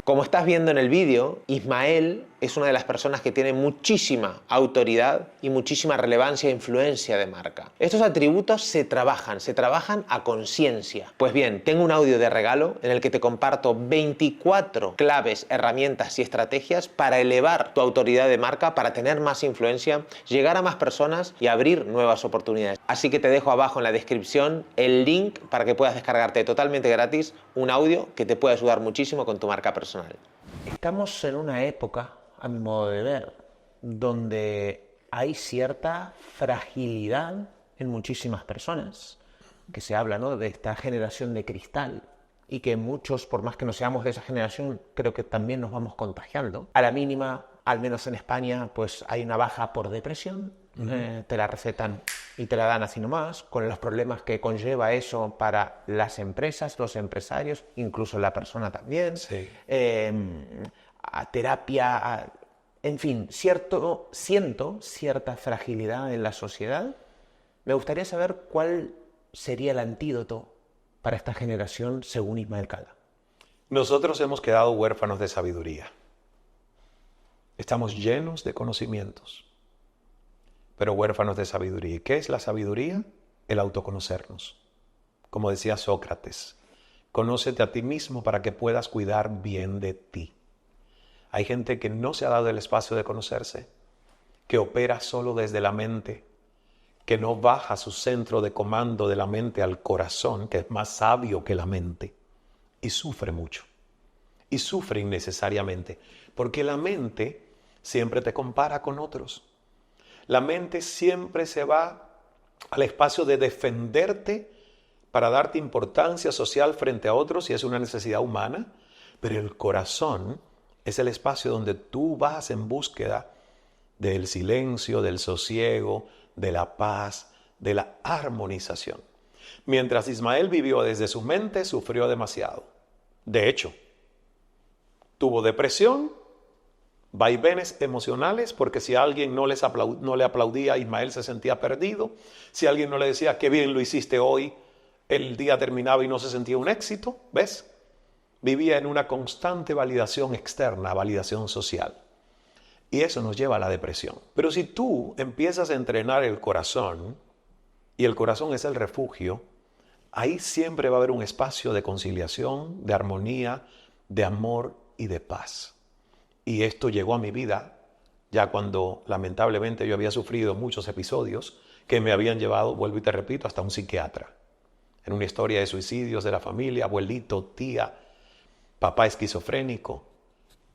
Como estás viendo en el vídeo, Ismael es una de las personas que tiene muchísima autoridad y muchísima relevancia e influencia de marca. Estos atributos se trabajan a conciencia. Pues bien, tengo un audio de regalo en el que te comparto 24 claves, herramientas y estrategias para elevar tu autoridad de marca, para tener más influencia, llegar a más personas y abrir nuevas oportunidades. Así que te dejo abajo en la descripción el link para que puedas descargarte totalmente gratis un audio que te puede ayudar muchísimo con tu marca personal. Estamos en una época, a mi modo de ver, donde hay cierta fragilidad en muchísimas personas, que se habla, ¿no?, de esta generación de cristal, y que muchos, por más que no seamos de esa generación, creo que también nos vamos contagiando. A la mínima, al menos en España, pues hay una baja por depresión, te la recetan y te la dan así nomás, con los problemas que conlleva eso para las empresas, los empresarios, incluso la persona también. Sí. A terapia, en fin, siento cierta fragilidad en la sociedad. Me gustaría saber cuál sería el antídoto para esta generación según Ismael Cala. Nosotros hemos quedado huérfanos de sabiduría. Estamos llenos de conocimientos, pero huérfanos de sabiduría. ¿Y qué es la sabiduría? El autoconocernos. Como decía Sócrates, conócete a ti mismo para que puedas cuidar bien de ti. Hay gente que no se ha dado el espacio de conocerse, que opera solo desde la mente, que no baja su centro de comando de la mente al corazón, que es más sabio que la mente, y sufre mucho. Y sufre innecesariamente, porque la mente siempre te compara con otros. La mente siempre se va al espacio de defenderte para darte importancia social frente a otros, y es una necesidad humana, pero el corazón es el espacio donde tú vas en búsqueda del silencio, del sosiego, de la paz, de la armonización. Mientras Ismael vivió desde su mente, sufrió demasiado. De hecho, tuvo depresión, vaivenes emocionales, porque si alguien no le aplaudía, Ismael se sentía perdido. Si alguien no le decía, qué bien lo hiciste hoy, el día terminaba y no se sentía un éxito, ¿ves? Vivía en una constante validación externa, validación social. Y eso nos lleva a la depresión. Pero si tú empiezas a entrenar el corazón, y el corazón es el refugio, ahí siempre va a haber un espacio de conciliación, de armonía, de amor y de paz. Y esto llegó a mi vida ya cuando lamentablemente yo había sufrido muchos episodios que me habían llevado, vuelvo y te repito, hasta un psiquiatra. En una historia de suicidios de la familia, abuelito, tía, papá esquizofrénico,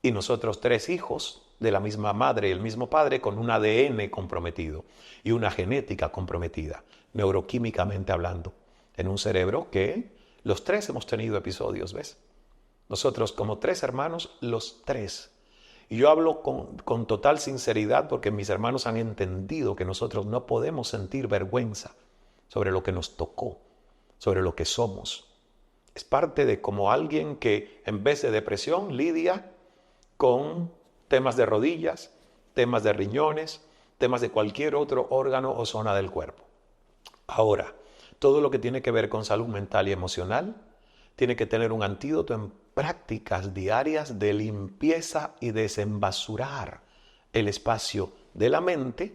y nosotros 3 hijos de la misma madre y el mismo padre con un ADN comprometido y una genética comprometida, neuroquímicamente hablando, en un cerebro que los 3 hemos tenido episodios, ¿ves? Nosotros como 3 hermanos, los 3. Y yo hablo con total sinceridad porque mis hermanos han entendido que nosotros no podemos sentir vergüenza sobre lo que nos tocó, sobre lo que somos. Es parte de como alguien que en vez de depresión lidia con temas de rodillas, temas de riñones, temas de cualquier otro órgano o zona del cuerpo. Ahora, todo lo que tiene que ver con salud mental y emocional tiene que tener un antídoto en prácticas diarias de limpieza y desembasurar el espacio de la mente,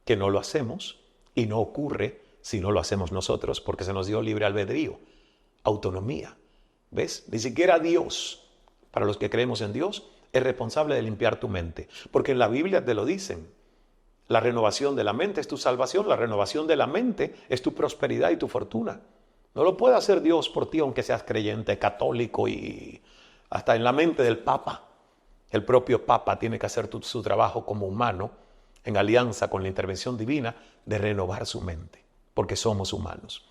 que no lo hacemos y no ocurre si no lo hacemos nosotros, porque se nos dio libre albedrío, autonomía. ¿Ves? Ni siquiera Dios, para los que creemos en Dios, es responsable de limpiar tu mente, porque en la Biblia te lo dicen. La renovación de la mente es tu salvación, la renovación de la mente es tu prosperidad y tu fortuna. No lo puede hacer Dios por ti, aunque seas creyente, católico y hasta en la mente del Papa. El propio Papa tiene que hacer su trabajo como humano, en alianza con la intervención divina, de renovar su mente, porque somos humanos.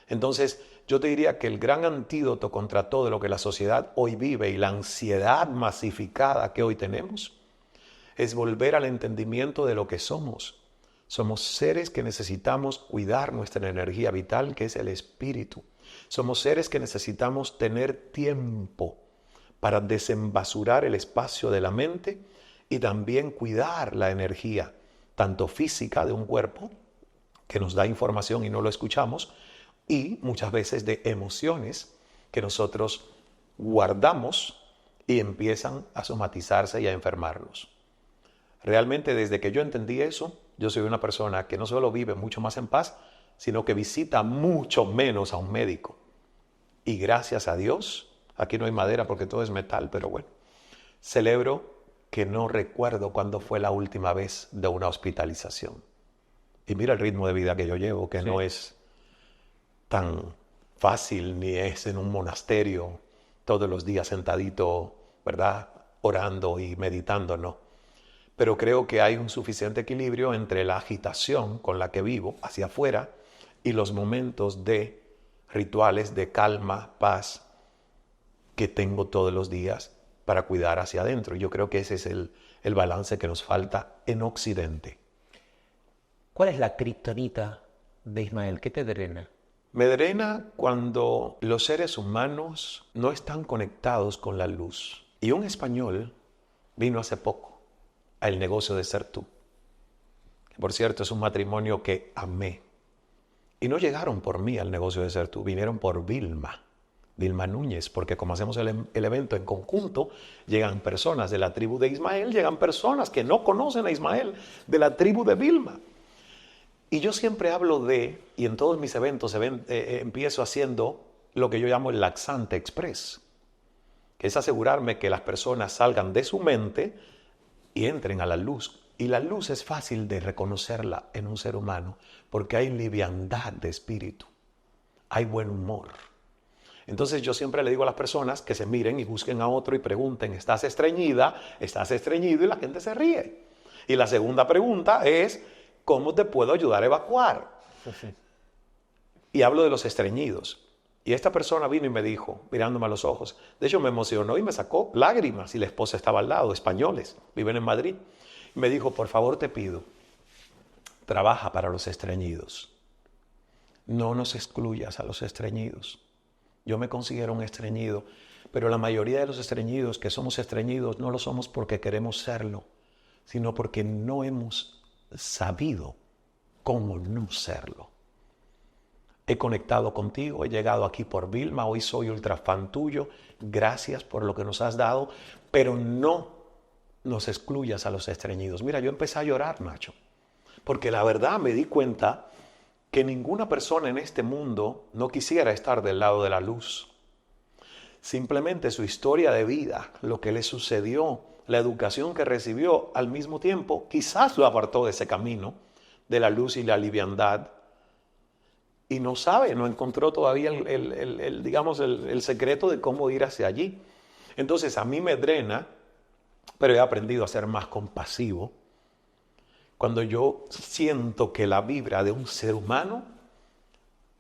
Entonces, yo te diría que el gran antídoto contra todo lo que la sociedad hoy vive y la ansiedad masificada que hoy tenemos es volver al entendimiento de lo que somos. Somos seres que necesitamos cuidar nuestra energía vital, que es el espíritu. Somos seres que necesitamos tener tiempo para desembasurar el espacio de la mente y también cuidar la energía, tanto física de un cuerpo, que nos da información y no lo escuchamos, y muchas veces de emociones que nosotros guardamos y empiezan a somatizarse y a enfermarnos. Realmente desde que yo entendí eso, yo soy una persona que no solo vive mucho más en paz, sino que visita mucho menos a un médico. Y gracias a Dios, aquí no hay madera porque todo es metal, pero bueno, celebro que no recuerdo cuándo fue la última vez de una hospitalización. Y mira el ritmo de vida que yo llevo, que no es tan fácil, ni es en un monasterio todos los días sentadito, ¿verdad? Orando y meditando, no. Pero creo que hay un suficiente equilibrio entre la agitación con la que vivo hacia afuera y los momentos de rituales de calma, paz, que tengo todos los días para cuidar hacia adentro. Yo creo que ese es el balance que nos falta en Occidente. ¿Cuál es la kriptonita de Ismael? ¿Qué te drena? Me drena cuando los seres humanos no están conectados con la luz. Y un español vino hace poco a El Negocio de Ser Tú. Que por cierto es un matrimonio que amé. Y no llegaron por mí al Negocio de Ser Tú, vinieron por Vilma Núñez, porque como hacemos el evento en conjunto, llegan personas de la tribu de Ismael, llegan personas que no conocen a Ismael, de la tribu de Vilma. Y yo siempre hablo y en todos mis eventos empiezo haciendo lo que yo llamo el laxante express, que es asegurarme que las personas salgan de su mente y entren a la luz. Y la luz es fácil de reconocerla en un ser humano porque hay liviandad de espíritu, hay buen humor. Entonces yo siempre le digo a las personas que se miren y busquen a otro y pregunten, ¿estás estreñida? ¿Estás estreñido? Y la gente se ríe. Y la segunda pregunta es, ¿cómo te puedo ayudar a evacuar? Y hablo de los estreñidos. Y esta persona vino y me dijo, mirándome a los ojos, de hecho me emocionó y me sacó lágrimas, y la esposa estaba al lado, españoles, viven en Madrid. Y me dijo, por favor te pido, trabaja para los estreñidos. No nos excluyas a los estreñidos. Yo me considero un estreñido, pero la mayoría de los estreñidos que somos estreñidos no lo somos porque queremos serlo, sino porque no hemos sabido cómo no serlo. He conectado contigo, he llegado aquí por Vilma, hoy soy ultra fan tuyo, gracias por lo que nos has dado, pero no nos excluyas a los estreñidos. Mira, yo empecé a llorar, Nacho, porque la verdad me di cuenta que ninguna persona en este mundo no quisiera estar del lado de la luz. Simplemente su historia de vida, lo que le sucedió, la educación que recibió al mismo tiempo, quizás lo apartó de ese camino, de la luz y la liviandad, y no sabe, no encontró todavía el secreto de cómo ir hacia allí. Entonces a mí me drena, pero he aprendido a ser más compasivo. Cuando yo siento que la vibra de un ser humano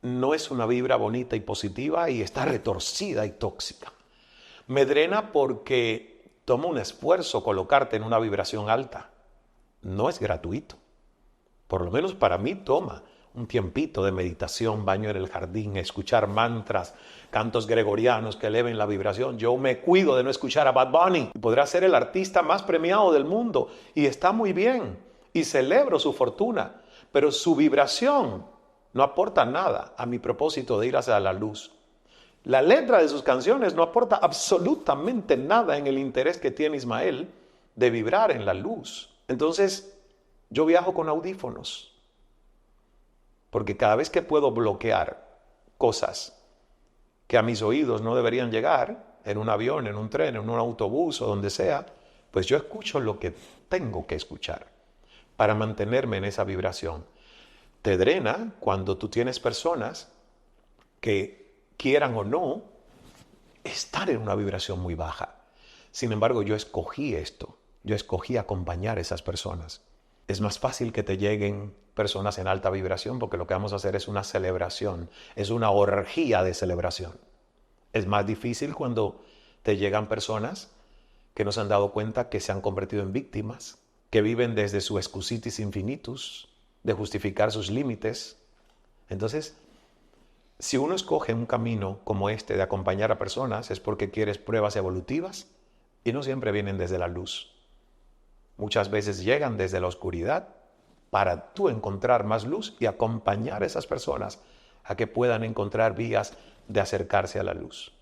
no es una vibra bonita y positiva y está retorcida y tóxica. Me drena porque toma un esfuerzo colocarte en una vibración alta. No es gratuito. Por lo menos para mí toma un tiempito de meditación, baño en el jardín, escuchar mantras, cantos gregorianos que eleven la vibración. Yo me cuido de no escuchar a Bad Bunny. Podrá ser el artista más premiado del mundo y está muy bien. Y celebro su fortuna, pero su vibración no aporta nada a mi propósito de ir hacia la luz. La letra de sus canciones no aporta absolutamente nada en el interés que tiene Ismael de vibrar en la luz. Entonces, yo viajo con audífonos, porque cada vez que puedo bloquear cosas que a mis oídos no deberían llegar, en un avión, en un tren, en un autobús o donde sea, pues yo escucho lo que tengo que escuchar para mantenerme en esa vibración. Te drena cuando tú tienes personas que quieran o no estar en una vibración muy baja. Sin embargo, yo escogí esto. Yo escogí acompañar a esas personas. Es más fácil que te lleguen personas en alta vibración porque lo que vamos a hacer es una celebración, es una orgía de celebración. Es más difícil cuando te llegan personas que no se han dado cuenta que se han convertido en víctimas, que viven desde su excusitis infinitus, de justificar sus límites. Entonces, Si uno escoge un camino como este de acompañar a personas es porque quieres pruebas evolutivas y no siempre vienen desde la luz. Muchas veces llegan desde la oscuridad para tú encontrar más luz y acompañar a esas personas a que puedan encontrar vías de acercarse a la luz.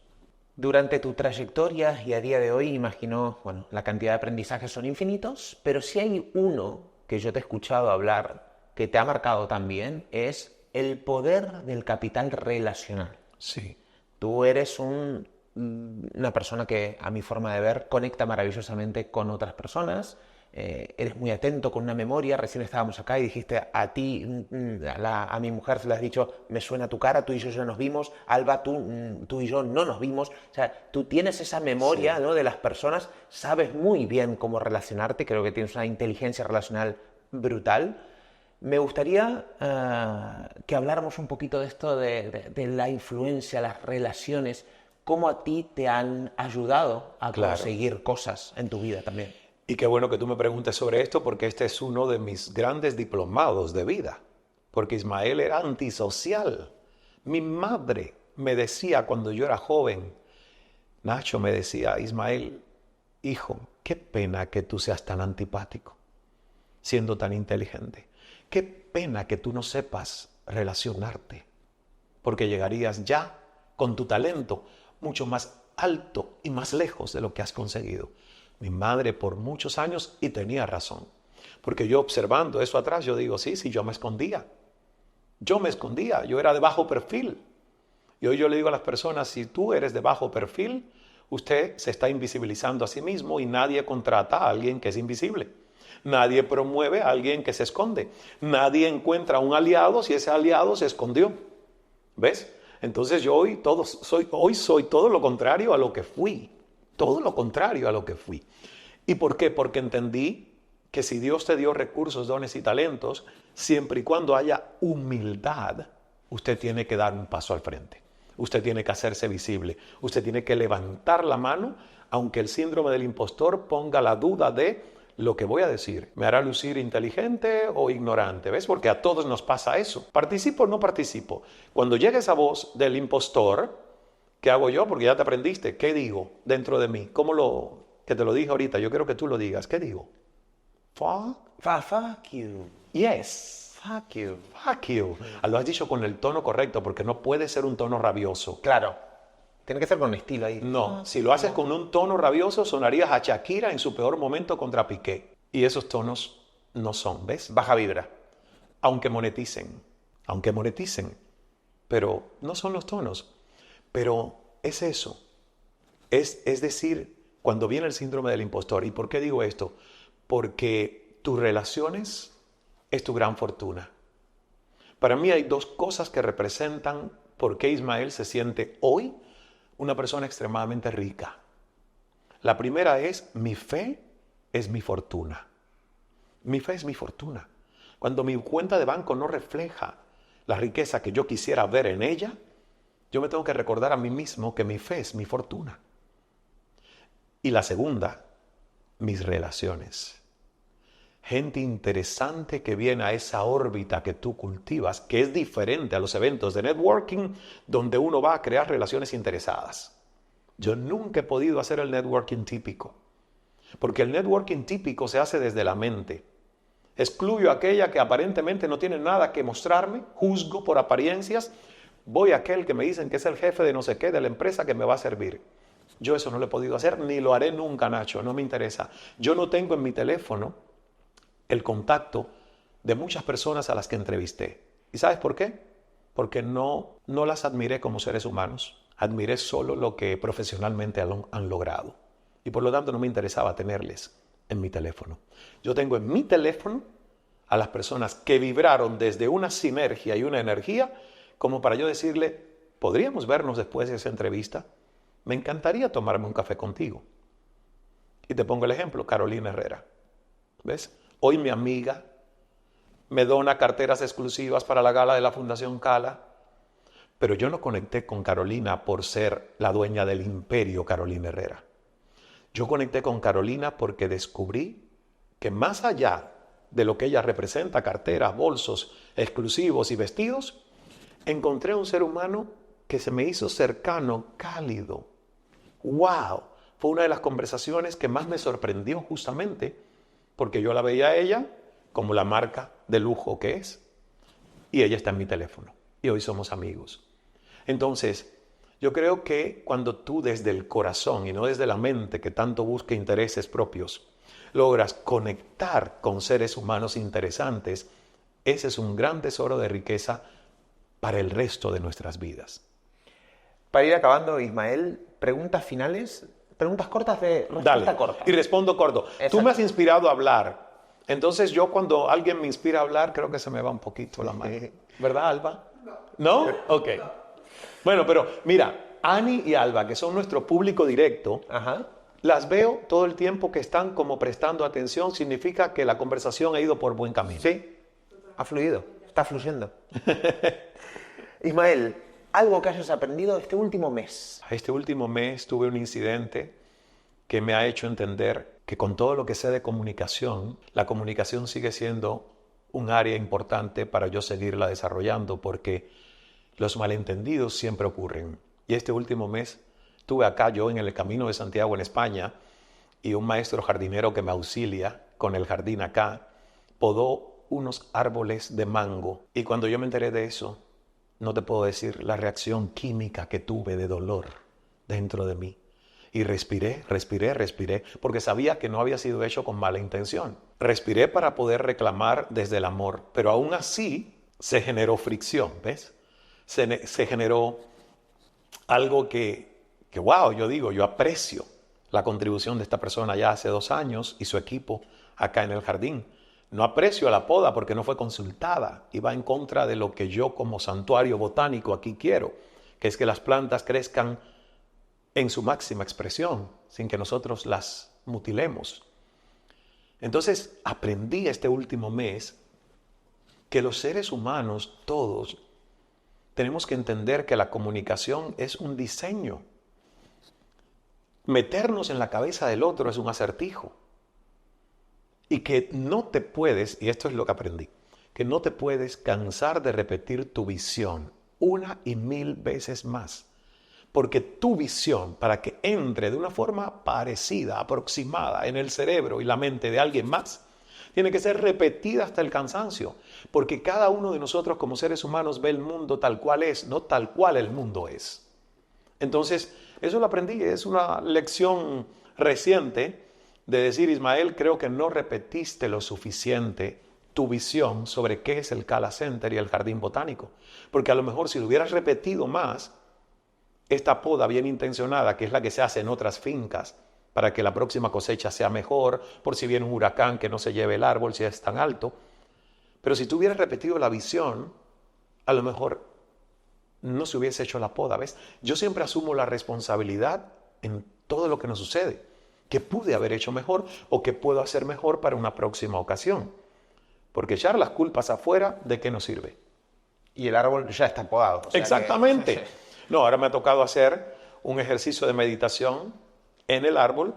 Durante tu trayectoria y a día de hoy, imagino, bueno, la cantidad de aprendizajes son infinitos, pero si hay uno que yo te he escuchado hablar que te ha marcado también, es el poder del capital relacional. Sí. Tú eres una persona que, a mi forma de ver, conecta maravillosamente con otras personas. Eres muy atento con una memoria. Recién estábamos acá y dijiste a ti, a mi mujer se le has dicho, me suena tu cara, tú y yo ya nos vimos. Alba, tú y yo no nos vimos. O sea, tú tienes esa memoria, Sí. ¿no?, de las personas, sabes muy bien cómo relacionarte, creo que tienes una inteligencia relacional brutal. Me gustaría que habláramos un poquito de esto, de la influencia, las relaciones, cómo a ti te han ayudado a Claro. conseguir cosas en tu vida también. Y qué bueno que tú me preguntes sobre esto porque este es uno de mis grandes diplomados de vida. Porque Ismael era antisocial. Mi madre me decía cuando yo era joven, Nacho me decía, Ismael, hijo, qué pena que tú seas tan antipático, siendo tan inteligente. Qué pena que tú no sepas relacionarte, porque llegarías ya con tu talento mucho más alto y más lejos de lo que has conseguido. Mi madre por muchos años, y tenía razón, porque yo observando eso atrás, yo digo, sí, yo me escondía. Yo era de bajo perfil. Y hoy yo le digo a las personas, si tú eres de bajo perfil, usted se está invisibilizando a sí mismo y nadie contrata a alguien que es invisible. Nadie promueve a alguien que se esconde. Nadie encuentra a un aliado si ese aliado se escondió. ¿Ves? Entonces yo hoy soy todo lo contrario a lo que fui. Todo lo contrario a lo que fui. ¿Y por qué? Porque entendí que si Dios te dio recursos, dones y talentos, siempre y cuando haya humildad, usted tiene que dar un paso al frente. Usted tiene que hacerse visible. Usted tiene que levantar la mano, aunque el síndrome del impostor ponga la duda de lo que voy a decir. ¿Me hará lucir inteligente o ignorante? ¿Ves? Porque a todos nos pasa eso. ¿Participo o no participo? Cuando llegue esa voz del impostor, ¿qué hago yo? Porque ya te aprendiste. ¿Qué digo dentro de mí? Que te lo dije ahorita, yo quiero que tú lo digas. ¿Qué digo? Fuck you. Yes. Fuck you. Fuck you. Lo has dicho con el tono correcto, porque no puede ser un tono rabioso. Claro. Tiene que ser con estilo ahí. No, si lo haces con un tono rabioso, sonarías a Shakira en su peor momento contra Piqué. Y esos tonos no son, ¿ves? Baja vibra. Aunque moneticen, pero no son los tonos. Pero es eso. Es decir, cuando viene el síndrome del impostor. ¿Y por qué digo esto? Porque tus relaciones es tu gran fortuna. Para mí hay dos cosas que representan por qué Ismael se siente hoy una persona extremadamente rica. La primera es, mi fe es mi fortuna. Mi fe es mi fortuna. Cuando mi cuenta de banco no refleja la riqueza que yo quisiera ver en ella, yo me tengo que recordar a mí mismo que mi fe es mi fortuna. Y la segunda, mis relaciones. Gente interesante que viene a esa órbita que tú cultivas, que es diferente a los eventos de networking, donde uno va a crear relaciones interesadas. Yo nunca he podido hacer el networking típico, porque el networking típico se hace desde la mente. Excluyo a aquella que aparentemente no tiene nada que mostrarme, juzgo por apariencias, voy a aquel que me dicen que es el jefe de no sé qué, de la empresa que me va a servir. Yo eso no lo he podido hacer, ni lo haré nunca, Nacho, no me interesa. Yo no tengo en mi teléfono el contacto de muchas personas a las que entrevisté. ¿Y sabes por qué? Porque no las admiré como seres humanos. Admiré solo lo que profesionalmente han logrado. Y por lo tanto no me interesaba tenerles en mi teléfono. Yo tengo en mi teléfono a las personas que vibraron desde una sinergia y una energía como para yo decirle, ¿podríamos vernos después de esa entrevista? Me encantaría tomarme un café contigo. Y te pongo el ejemplo, Carolina Herrera. ¿Ves? Hoy mi amiga me dona carteras exclusivas para la gala de la Fundación Cala, pero yo no conecté con Carolina por ser la dueña del imperio Carolina Herrera. Yo conecté con Carolina porque descubrí que más allá de lo que ella representa, carteras, bolsos exclusivos y vestidos, encontré un ser humano que se me hizo cercano, cálido. ¡Wow! Fue una de las conversaciones que más me sorprendió justamente porque yo la veía a ella como la marca de lujo que es. Y ella está en mi teléfono. Y hoy somos amigos. Entonces, yo creo que cuando tú desde el corazón y no desde la mente que tanto busca intereses propios, logras conectar con seres humanos interesantes, ese es un gran tesoro de riqueza para el resto de nuestras vidas. Para ir acabando, Ismael, preguntas finales, preguntas cortas de respuesta Dale, corta. y respondo corto. Exacto. Tú me has inspirado a hablar. Entonces yo cuando alguien me inspira a hablar, creo que se me va un poquito la mano. ¿Verdad, Alba? ¿No? Ok. Bueno, pero mira, Ani y Alba, que son nuestro público directo, Ajá. las veo todo el tiempo que están como prestando atención. Significa que la conversación ha ido por buen camino. Sí, ha fluido, está fluyendo. Ismael, algo que hayas aprendido este último mes. Este último mes tuve un incidente que me ha hecho entender que con todo lo que sé de comunicación, la comunicación sigue siendo un área importante para yo seguirla desarrollando porque los malentendidos siempre ocurren. Y este último mes estuve acá yo en el Camino de Santiago en España y un maestro jardinero que me auxilia con el jardín acá podó unos árboles de mango y cuando yo me enteré de eso, no te puedo decir la reacción química que tuve de dolor dentro de mí. Y respiré, porque sabía que no había sido hecho con mala intención. Respiré para poder reclamar desde el amor, pero aún así se generó fricción, ¿ves? Se generó algo que wow, yo aprecio la contribución de esta persona ya hace 2 años y su equipo acá en el jardín. No aprecio a la poda porque no fue consultada y va en contra de lo que yo como santuario botánico aquí quiero, que es que las plantas crezcan en su máxima expresión, sin que nosotros las mutilemos. Entonces aprendí este último mes que los seres humanos, todos, tenemos que entender que la comunicación es un diseño. Meternos en la cabeza del otro es un acertijo. Y que no te puedes, y esto es lo que aprendí, que no te puedes cansar de repetir tu visión 1 y 1000 veces más. Porque tu visión, para que entre de una forma parecida, aproximada en el cerebro y la mente de alguien más, tiene que ser repetida hasta el cansancio. Porque cada uno de nosotros como seres humanos ve el mundo tal cual es, no tal cual el mundo es. Entonces, eso lo aprendí, es una lección reciente de decir, Ismael, creo que no repetiste lo suficiente tu visión sobre qué es el Cala Center y el Jardín Botánico. Porque a lo mejor si lo hubieras repetido más, esta poda bien intencionada, que es la que se hace en otras fincas, para que la próxima cosecha sea mejor, por si viene un huracán que no se lleve el árbol si es tan alto. Pero si tú hubieras repetido la visión, a lo mejor no se hubiese hecho la poda, ¿ves? Yo siempre asumo la responsabilidad en todo lo que nos sucede, que pude haber hecho mejor o que puedo hacer mejor para una próxima ocasión. Porque echar las culpas afuera, ¿de qué nos sirve? Y el árbol ya está podado. O sea Exactamente. No, ahora me ha tocado hacer un ejercicio de meditación en el árbol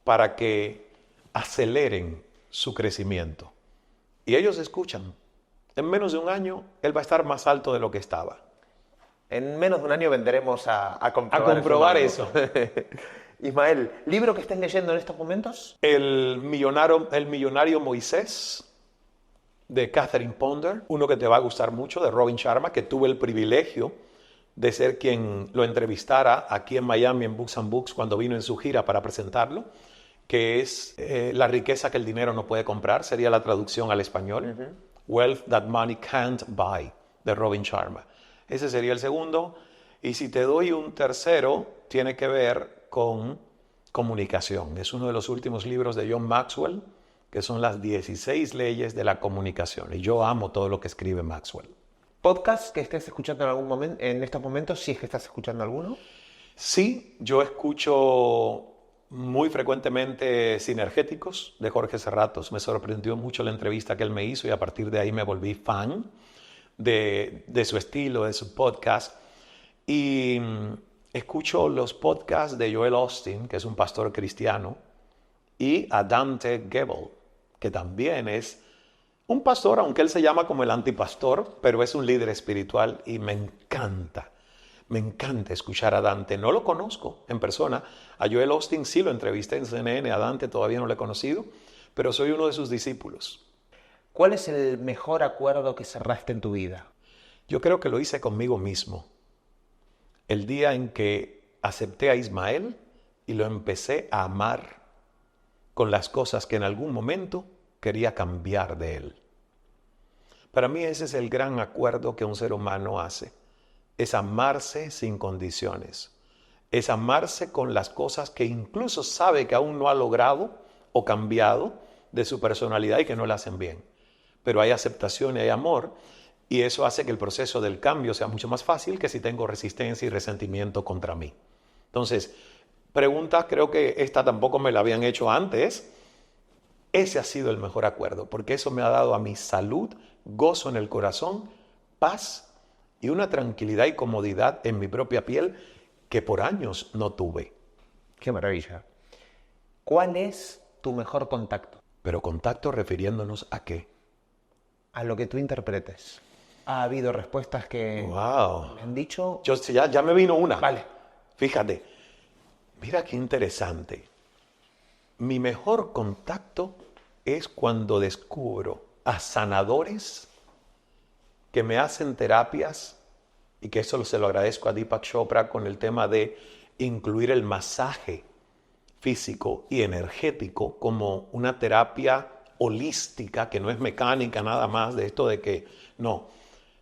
para que aceleren su crecimiento. Y ellos escuchan. En menos de un año, él va a estar más alto de lo que estaba. En menos de un año vendremos a A comprobar, comprobar eso. Ismael, ¿libro que estén leyendo en estos momentos? El millonario Moisés, de Catherine Ponder. Uno que te va a gustar mucho, de Robin Sharma, que tuve el privilegio de ser quien lo entrevistara aquí en Miami en Books and Books cuando vino en su gira para presentarlo, que es La riqueza que el dinero no puede comprar, sería la traducción al español. Wealth That Money Can't Buy, de Robin Sharma. Ese sería el segundo. Y si te doy un tercero, tiene que ver con comunicación. Es uno de los últimos libros de John Maxwell, que son las 16 leyes de la comunicación. Y yo amo todo lo que escribe Maxwell. ¿Podcast que estés escuchando en algún momento, en estos momentos, si es que estás escuchando alguno? Sí, yo escucho muy frecuentemente Sinergéticos de Jorge Serratos. Me sorprendió mucho la entrevista que él me hizo y a partir de ahí me volví fan de su estilo, de su podcast. Y escucho los podcasts de Joel Austin, que es un pastor cristiano, y a Dante Gebel, que también es Un pastor, aunque él se llama como el antipastor, pero es un líder espiritual y me encanta escuchar a Dante. No lo conozco en persona. A Joel Austin sí lo entrevisté en CNN, a Dante todavía no lo he conocido, pero soy uno de sus discípulos. ¿Cuál es el mejor acuerdo que cerraste en tu vida? Yo creo que lo hice conmigo mismo. El día en que acepté a Ismael y lo empecé a amar con las cosas que en algún momento quería cambiar de él. Para mí ese es el gran acuerdo que un ser humano hace. Es amarse sin condiciones. Es amarse con las cosas que incluso sabe que aún no ha logrado o cambiado de su personalidad y que no le hacen bien. Pero hay aceptación y hay amor, y eso hace que el proceso del cambio sea mucho más fácil que si tengo resistencia y resentimiento contra mí. Entonces, pregunta, creo que esta tampoco me la habían hecho antes. Ese ha sido el mejor acuerdo, porque eso me ha dado a mi salud, gozo en el corazón, paz y una tranquilidad y comodidad en mi propia piel que por años no tuve. Qué maravilla. ¿Cuál es tu mejor contacto? Pero contacto refiriéndonos a qué. A lo que tú interpretes. Ha habido respuestas que Wow. me han dicho... Ya me vino una. Vale. Fíjate, mira qué interesante. Mi mejor contacto es cuando descubro a sanadores que me hacen terapias, y que eso se lo agradezco a Deepak Chopra con el tema de incluir el masaje físico y energético como una terapia holística, que no es mecánica nada más, de esto de que no.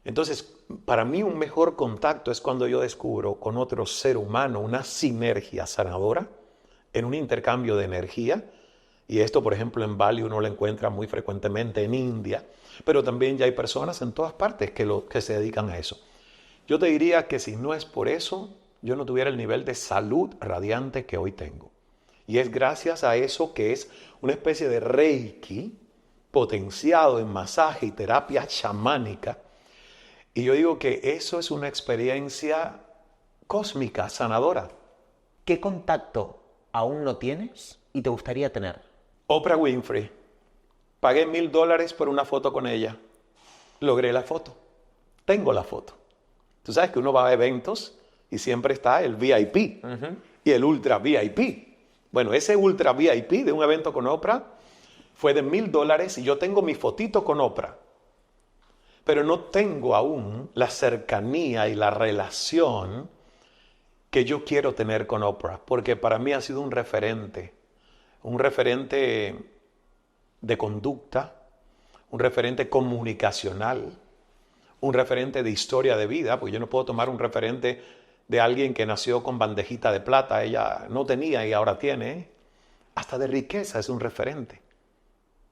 Entonces, para mí un mejor contacto es cuando yo descubro con otro ser humano una sinergia sanadora en un intercambio de energía. Y esto, por ejemplo, en Bali uno lo encuentra muy frecuentemente, en India, pero también ya hay personas en todas partes que se dedican a eso. Yo te diría que si no es por eso, yo no tuviera el nivel de salud radiante que hoy tengo. Y es gracias a eso, que es una especie de reiki potenciado en masaje y terapia chamánica. Y yo digo que eso es una experiencia cósmica, sanadora. ¿Qué contacto aún no tienes y te gustaría tener? Oprah Winfrey. Pagué $1,000 por una foto con ella. Logré la foto. Tengo la foto. Tú sabes que uno va a eventos y siempre está el VIP y el Ultra VIP. Bueno, ese Ultra VIP de un evento con Oprah fue de $1,000 y yo tengo mi fotito con Oprah. Pero no tengo aún la cercanía y la relación que yo quiero tener con Oprah, porque para mí ha sido un referente de conducta, un referente comunicacional, un referente de historia de vida, porque yo no puedo tomar un referente de alguien que nació con bandejita de plata, ella no tenía y ahora tiene, hasta de riqueza es un referente,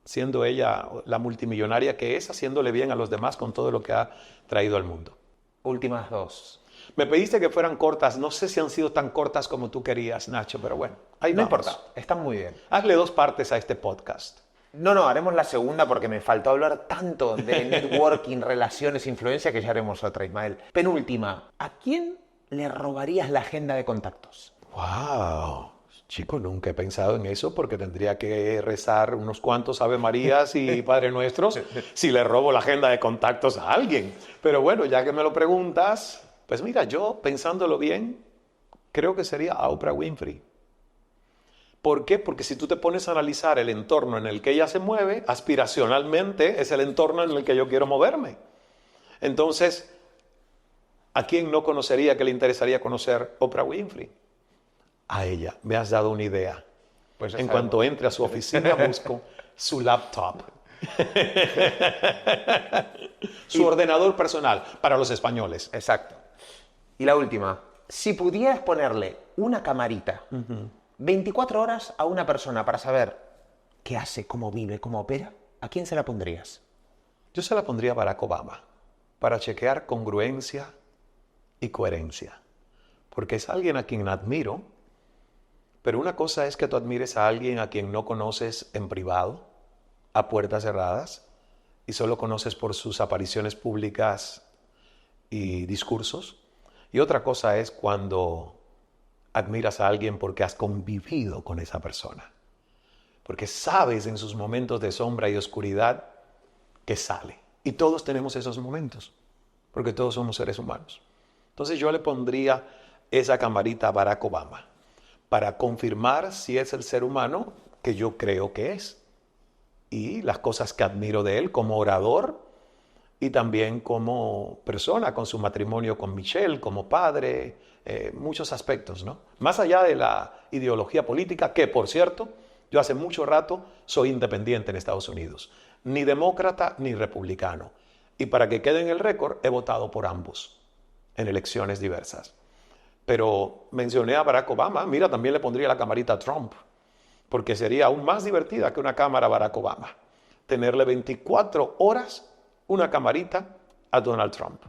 siendo ella la multimillonaria que es, haciéndole bien a los demás con todo lo que ha traído al mundo. Últimas dos. Me pediste que fueran cortas, no sé si han sido tan cortas como tú querías, Nacho, pero bueno, ahí No vamos. importa, están muy bien. Hazle 2 partes a este podcast. No, haremos la segunda porque me faltó hablar tanto de networking, relaciones, influencia, que ya haremos otra, Ismael. Penúltima, ¿a quién le robarías la agenda de contactos? ¡Wow! Chico, nunca he pensado en eso porque tendría que rezar unos cuantos Ave Marías y Padre Nuestros si le robo la agenda de contactos a alguien. Pero bueno, ya que me lo preguntas, pues mira, yo pensándolo bien, creo que sería a Oprah Winfrey. ¿Por qué? Porque si tú te pones a analizar el entorno en el que ella se mueve, aspiracionalmente es el entorno en el que yo quiero moverme. Entonces, ¿a quién no conocería que le interesaría conocer Oprah Winfrey? A ella. Me has dado una idea. Pues en cuanto entre a su oficina, busco su laptop. Su ordenador personal para los españoles. Exacto. Y la última, si pudieras ponerle una camarita 24 horas a una persona para saber qué hace, cómo vive, cómo opera, ¿a quién se la pondrías? Yo se la pondría a Barack Obama para chequear congruencia y coherencia. Porque es alguien a quien admiro, pero una cosa es que tú admires a alguien a quien no conoces en privado, a puertas cerradas, y solo conoces por sus apariciones públicas y discursos. Y otra cosa es cuando admiras a alguien porque has convivido con esa persona. Porque sabes en sus momentos de sombra y oscuridad que sale. Y todos tenemos esos momentos, porque todos somos seres humanos. Entonces yo le pondría esa camarita a Barack Obama para confirmar si es el ser humano que yo creo que es. Y las cosas que admiro de él como orador y también como persona, con su matrimonio con Michelle, como padre, muchos aspectos, ¿no? Más allá de la ideología política, que por cierto, yo hace mucho rato soy independiente en Estados Unidos, ni demócrata ni republicano. Y para que quede en el récord, he votado por ambos en elecciones diversas. Pero mencioné a Barack Obama, mira, también le pondría la camarita a Trump, porque sería aún más divertida que una cámara a Barack Obama, tenerle 24 horas una camarita a Donald Trump.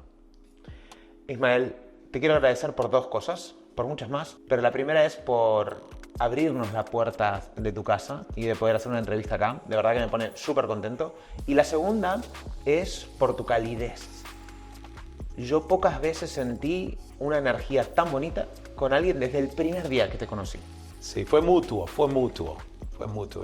Ismael, te quiero agradecer por dos cosas, por muchas más, pero la primera es por abrirnos la puerta de tu casa y de poder hacer una entrevista acá. De verdad que me pone súper contento. Y la segunda es por tu calidez. Yo pocas veces sentí una energía tan bonita con alguien desde el primer día que te conocí. Sí, fue mutuo.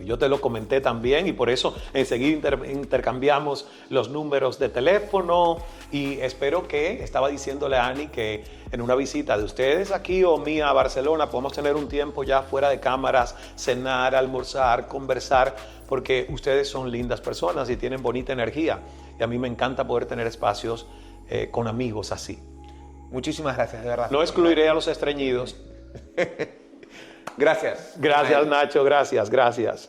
Yo te lo comenté también y por eso enseguida intercambiamos los números de teléfono y espero que, estaba diciéndole a Ani que en una visita de ustedes aquí o mía a Barcelona podamos tener un tiempo ya fuera de cámaras, cenar, almorzar, conversar, porque ustedes son lindas personas y tienen bonita energía y a mí me encanta poder tener espacios con amigos así. Muchísimas gracias, de verdad. No excluiré a los estreñidos. Gracias. Gracias, Nacho, gracias. Gracias.